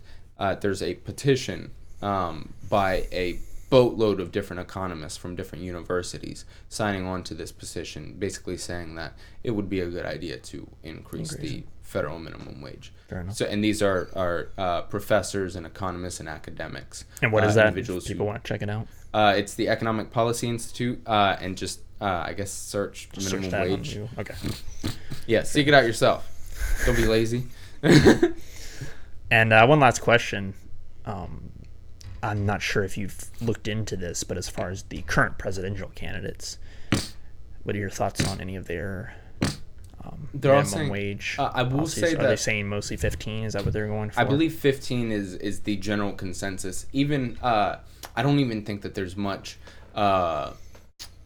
[SPEAKER 1] there's a petition by a boatload of different economists from different universities signing on to this petition, basically saying that it would be a good idea to increase the federal minimum wage.
[SPEAKER 2] Fair enough.
[SPEAKER 1] So, and these are professors and economists and academics.
[SPEAKER 2] And what is that? If people want to check it out.
[SPEAKER 1] It's the Economic Policy Institute, and just I guess search minimum wage.
[SPEAKER 2] Okay.
[SPEAKER 1] Yeah, seek it out yourself. Don't be lazy.
[SPEAKER 2] And one last question. I'm not sure if you've looked into this, but as far as the current presidential candidates, what are your thoughts on any of their minimum wage?
[SPEAKER 1] I will say that,
[SPEAKER 2] are they saying mostly 15? Is that what they're going for?
[SPEAKER 1] I believe 15 is the general consensus. Even I don't even think that there's much.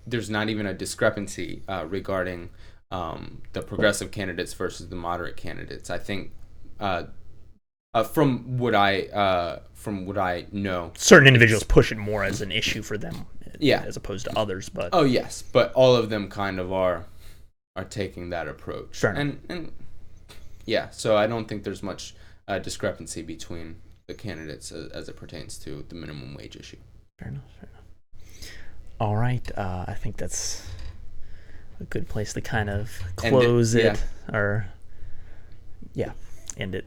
[SPEAKER 1] There's not even a discrepancy regarding the progressive candidates versus the moderate candidates. I think from what I know,
[SPEAKER 2] certain individuals push it more as an issue for them, as opposed to others. But
[SPEAKER 1] but all of them kind of are taking that approach.
[SPEAKER 2] Sure.
[SPEAKER 1] And yeah, so I don't think there's much discrepancy between the candidates as it pertains to the minimum wage issue.
[SPEAKER 2] Fair enough. All right, I think that's a good place to kind of close it. Or end it.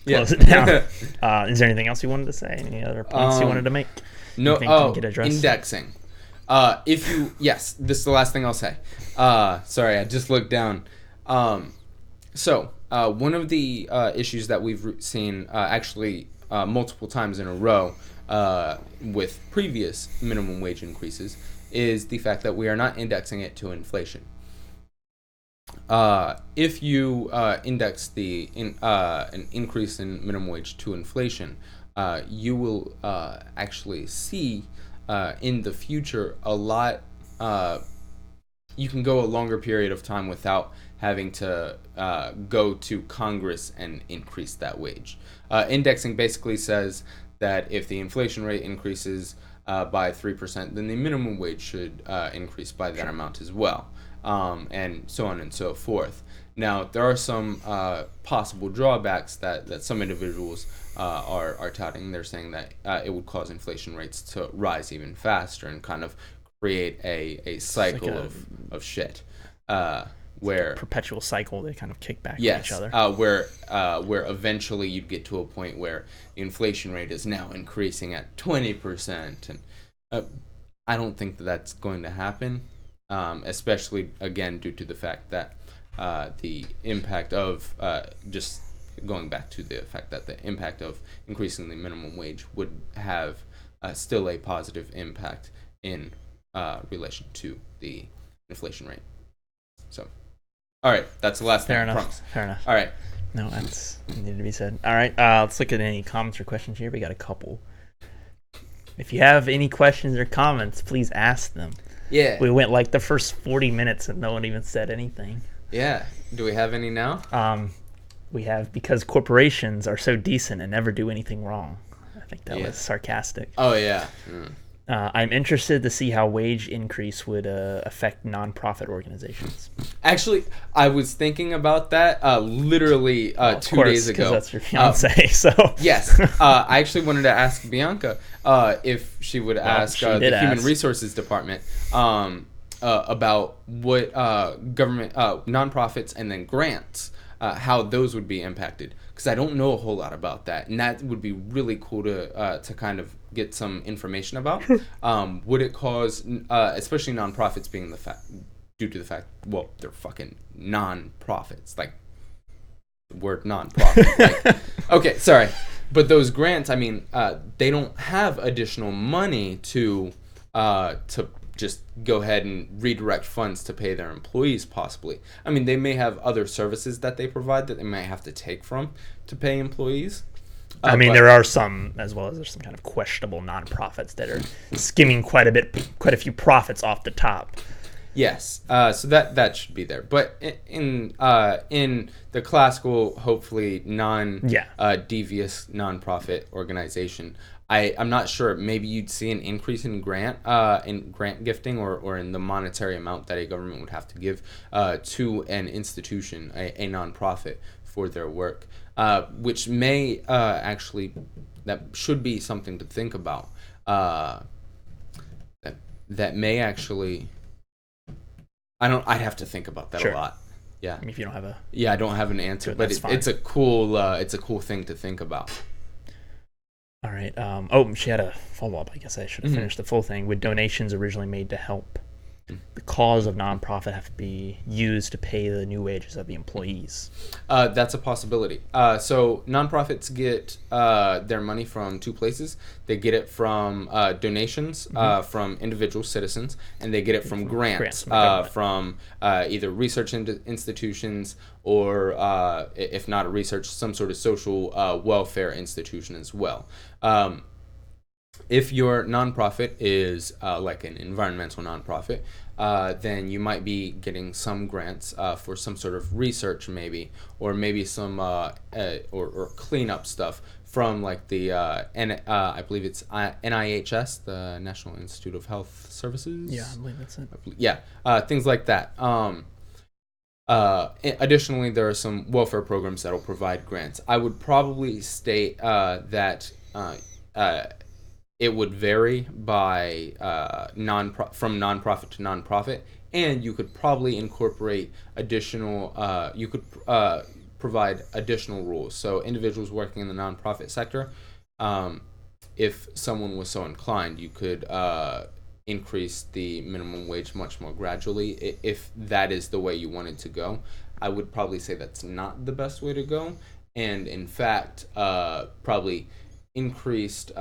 [SPEAKER 2] Close it down. Is there anything else you wanted to say? Any other points you wanted to make?
[SPEAKER 1] No. Indexing. This is the last thing I'll say. Sorry, I just looked down. So one of the issues that we've seen actually multiple times in a row with previous minimum wage increases is the fact that we are not indexing it to inflation. If you index an increase in minimum wage to inflation, you will actually see in the future a lot. You can go a longer period of time without having to go to Congress and increase that wage. Indexing basically says that if the inflation rate increases by 3%, then the minimum wage should increase by that amount as well. And so on and so forth. Now, there are some possible drawbacks that some individuals are touting. They're saying that it would cause inflation rates to rise even faster and kind of create a cycle of shit. Where
[SPEAKER 2] like a perpetual cycle, they kind of kick back at each other.
[SPEAKER 1] Where eventually you'd get to a point where the inflation rate is now increasing at 20%. And I don't think that that's going to happen. Especially again due to the fact that the impact of just going back to the fact that the impact of increasing the minimum wage would have still a positive impact in relation to the inflation rate. So, all right, that's the last thing.
[SPEAKER 2] Fair enough.
[SPEAKER 1] All right.
[SPEAKER 2] No, that's needed to be said. All right, let's look at any comments or questions here. We got a couple. If you have any questions or comments, please ask them.
[SPEAKER 1] Yeah.
[SPEAKER 2] We went like the first 40 minutes and no one even said anything.
[SPEAKER 1] Yeah. Do we have any now?
[SPEAKER 2] We have because corporations are so decent and never do anything wrong. I think that was sarcastic.
[SPEAKER 1] Oh, yeah.
[SPEAKER 2] I'm interested to see how wage increase would affect nonprofit organizations.
[SPEAKER 1] Actually, I was thinking about that literally 2 days ago.
[SPEAKER 2] Because that's your fiance. So
[SPEAKER 1] yes, I actually wanted to ask Bianca if she would ask the Human Resources Department about what government nonprofits and then grants, how those would be impacted. Because I don't know a whole lot about that, and that would be really cool to kind of get some information about. Would it cause, especially nonprofits being due to the fact, well, they're fucking non-profits, like the word non-profit. Like, okay, sorry, but those grants, I mean, they don't have additional money to just go ahead and redirect funds to pay their employees, possibly. I mean, they may have other services that they provide that they might have to take from to pay employees.
[SPEAKER 2] I mean, there are some, as well as there's some kind of questionable nonprofits that are skimming quite a few profits off the top.
[SPEAKER 1] Yes, so that should be there. But in the classical, hopefully devious nonprofit organization, I'm not sure. Maybe you'd see an increase in grant gifting or in the monetary amount that a government would have to give to an institution, a nonprofit, for their work, which may that should be something to think about. That may actually. I'd have to think about that a lot. Yeah.
[SPEAKER 2] I mean, if you don't have
[SPEAKER 1] I don't have an answer, but it's a cool thing to think about.
[SPEAKER 2] All right. She had a follow-up. I guess I should have finished the full thing. Would donations originally made to help the cause of nonprofit have to be used to pay the new wages of the employees?
[SPEAKER 1] That's a possibility. So nonprofits get their money from two places. They get it from donations from individual citizens, and they get it from grants from either research institutions or, if not a research, some sort of social welfare institution as well. If your nonprofit is like an environmental nonprofit, then you might be getting some grants for some sort of research, or maybe some or cleanup stuff from like the I believe it's NIHS, the National Institute of Health Services.
[SPEAKER 2] Yeah, I believe that's it.
[SPEAKER 1] Yeah, things like that. Additionally, there are some welfare programs that will provide grants. I would probably state that it would vary by from nonprofit to nonprofit, and you could probably incorporate additional. You could provide additional rules. So individuals working in the nonprofit sector, if someone was so inclined, you could increase the minimum wage much more gradually if that is the way you wanted to go. I would probably say that's not the best way to go, and in fact, probably increased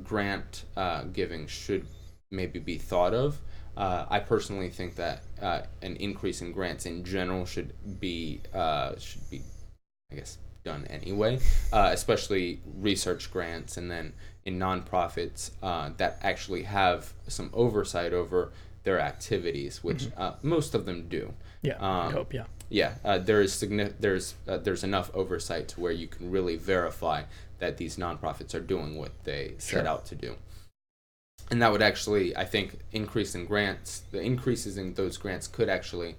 [SPEAKER 1] grant giving should maybe be thought of. I personally think that an increase in grants in general should be I guess, done anyway, especially research grants, and then in nonprofits that actually have some oversight over their activities, which most of them do.
[SPEAKER 2] Yeah, I hope.
[SPEAKER 1] Yeah, there's enough oversight to where you can really verify that these nonprofits are doing what they set out to do. And that would actually, I think, increases in those grants could actually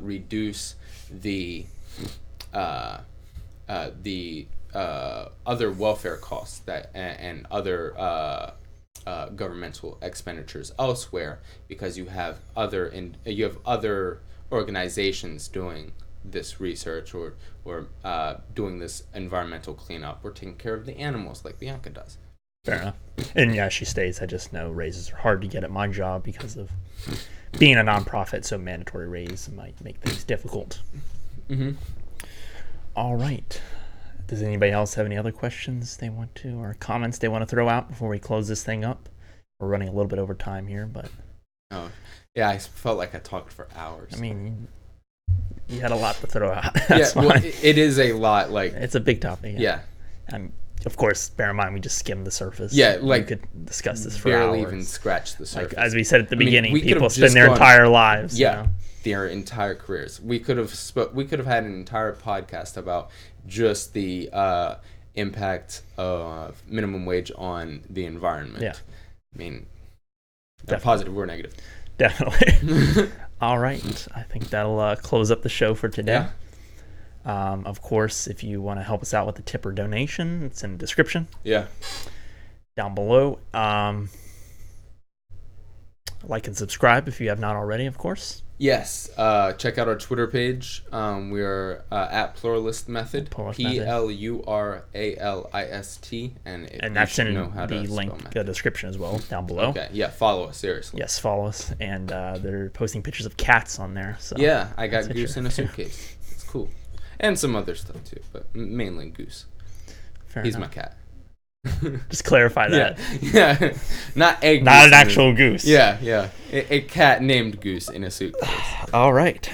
[SPEAKER 1] reduce the other welfare costs and other governmental expenditures elsewhere, because you have other organizations doing this research or doing this environmental cleanup or taking care of the animals like Bianca does.
[SPEAKER 2] Fair enough. And yeah, she states, I just know raises are hard to get at my job because of being a nonprofit, so mandatory raise might make things difficult. All right. Does anybody else have any other questions they want to, or comments they want to throw out before we close this thing up? We're running a little bit over time here, but...
[SPEAKER 1] Oh, yeah, I felt like I talked for hours.
[SPEAKER 2] I mean, you had a lot to throw out.
[SPEAKER 1] Well, it is a lot. Like,
[SPEAKER 2] it's a big topic.
[SPEAKER 1] Yeah.
[SPEAKER 2] Of course, bear in mind, we just skimmed the surface.
[SPEAKER 1] Yeah, like,
[SPEAKER 2] we could discuss this for
[SPEAKER 1] barely
[SPEAKER 2] hours.
[SPEAKER 1] Even scratch the surface.
[SPEAKER 2] Like, as we said at the beginning, people spend their entire lives.
[SPEAKER 1] Yeah, their entire careers. We could have had an entire podcast about just the impact of minimum wage on the environment.
[SPEAKER 2] Yeah.
[SPEAKER 1] I mean, positive or negative.
[SPEAKER 2] Definitely. All right. I think that'll close up the show for today. Yeah. Of course, if you want to help us out with a tip or donation, it's in the description.
[SPEAKER 1] Yeah.
[SPEAKER 2] Down below. Like and subscribe if you have not already, of course.
[SPEAKER 1] Yes. Check out our Twitter page. We are at Pluralist Method. PLURALIST.
[SPEAKER 2] And that's in the link, the description as well, down below.
[SPEAKER 1] Okay. Yeah. Follow us, seriously.
[SPEAKER 2] Yes, follow us. And they're posting pictures of cats on there. So
[SPEAKER 1] yeah, I got Goose in a suitcase. It's cool. And some other stuff too, but mainly Goose.
[SPEAKER 2] Fair
[SPEAKER 1] He's
[SPEAKER 2] enough.
[SPEAKER 1] my cat.
[SPEAKER 2] Just clarify that.
[SPEAKER 1] Yeah. Not a goose.
[SPEAKER 2] Not an actual goose.
[SPEAKER 1] Yeah. A cat named Goose in a suitcase.
[SPEAKER 2] All right.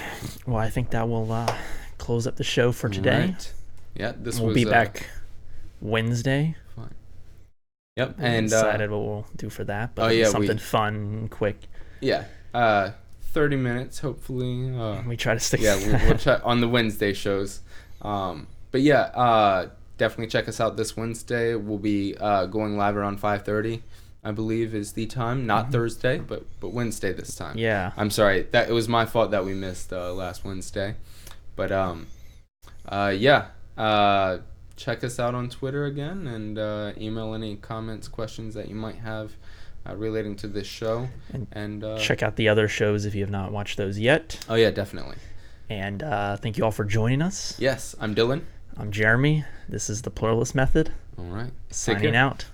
[SPEAKER 2] Well, I think that will close up the show for today.
[SPEAKER 1] Right. Yeah,
[SPEAKER 2] We'll be back Wednesday.
[SPEAKER 1] Fine. Yep.
[SPEAKER 2] We
[SPEAKER 1] and
[SPEAKER 2] decided what we'll do for that, but something fun and quick.
[SPEAKER 1] Yeah. 30 minutes, hopefully.
[SPEAKER 2] We try to stick.
[SPEAKER 1] Yeah, we'll try on the Wednesday shows. But yeah, definitely check us out this Wednesday. We'll be going live around 5:30, I believe, is the time. Not Thursday, but Wednesday this time.
[SPEAKER 2] Yeah.
[SPEAKER 1] I'm sorry. It was my fault that we missed last Wednesday. But check us out on Twitter again, and email any comments, questions that you might have relating to this show. And
[SPEAKER 2] check out the other shows if you have not watched those yet.
[SPEAKER 1] Oh yeah, definitely.
[SPEAKER 2] And thank you all for joining us.
[SPEAKER 1] Yes, I'm Dylan.
[SPEAKER 2] I'm Jeremy. This is the Pluralist Method.
[SPEAKER 1] All right.
[SPEAKER 2] Signing out.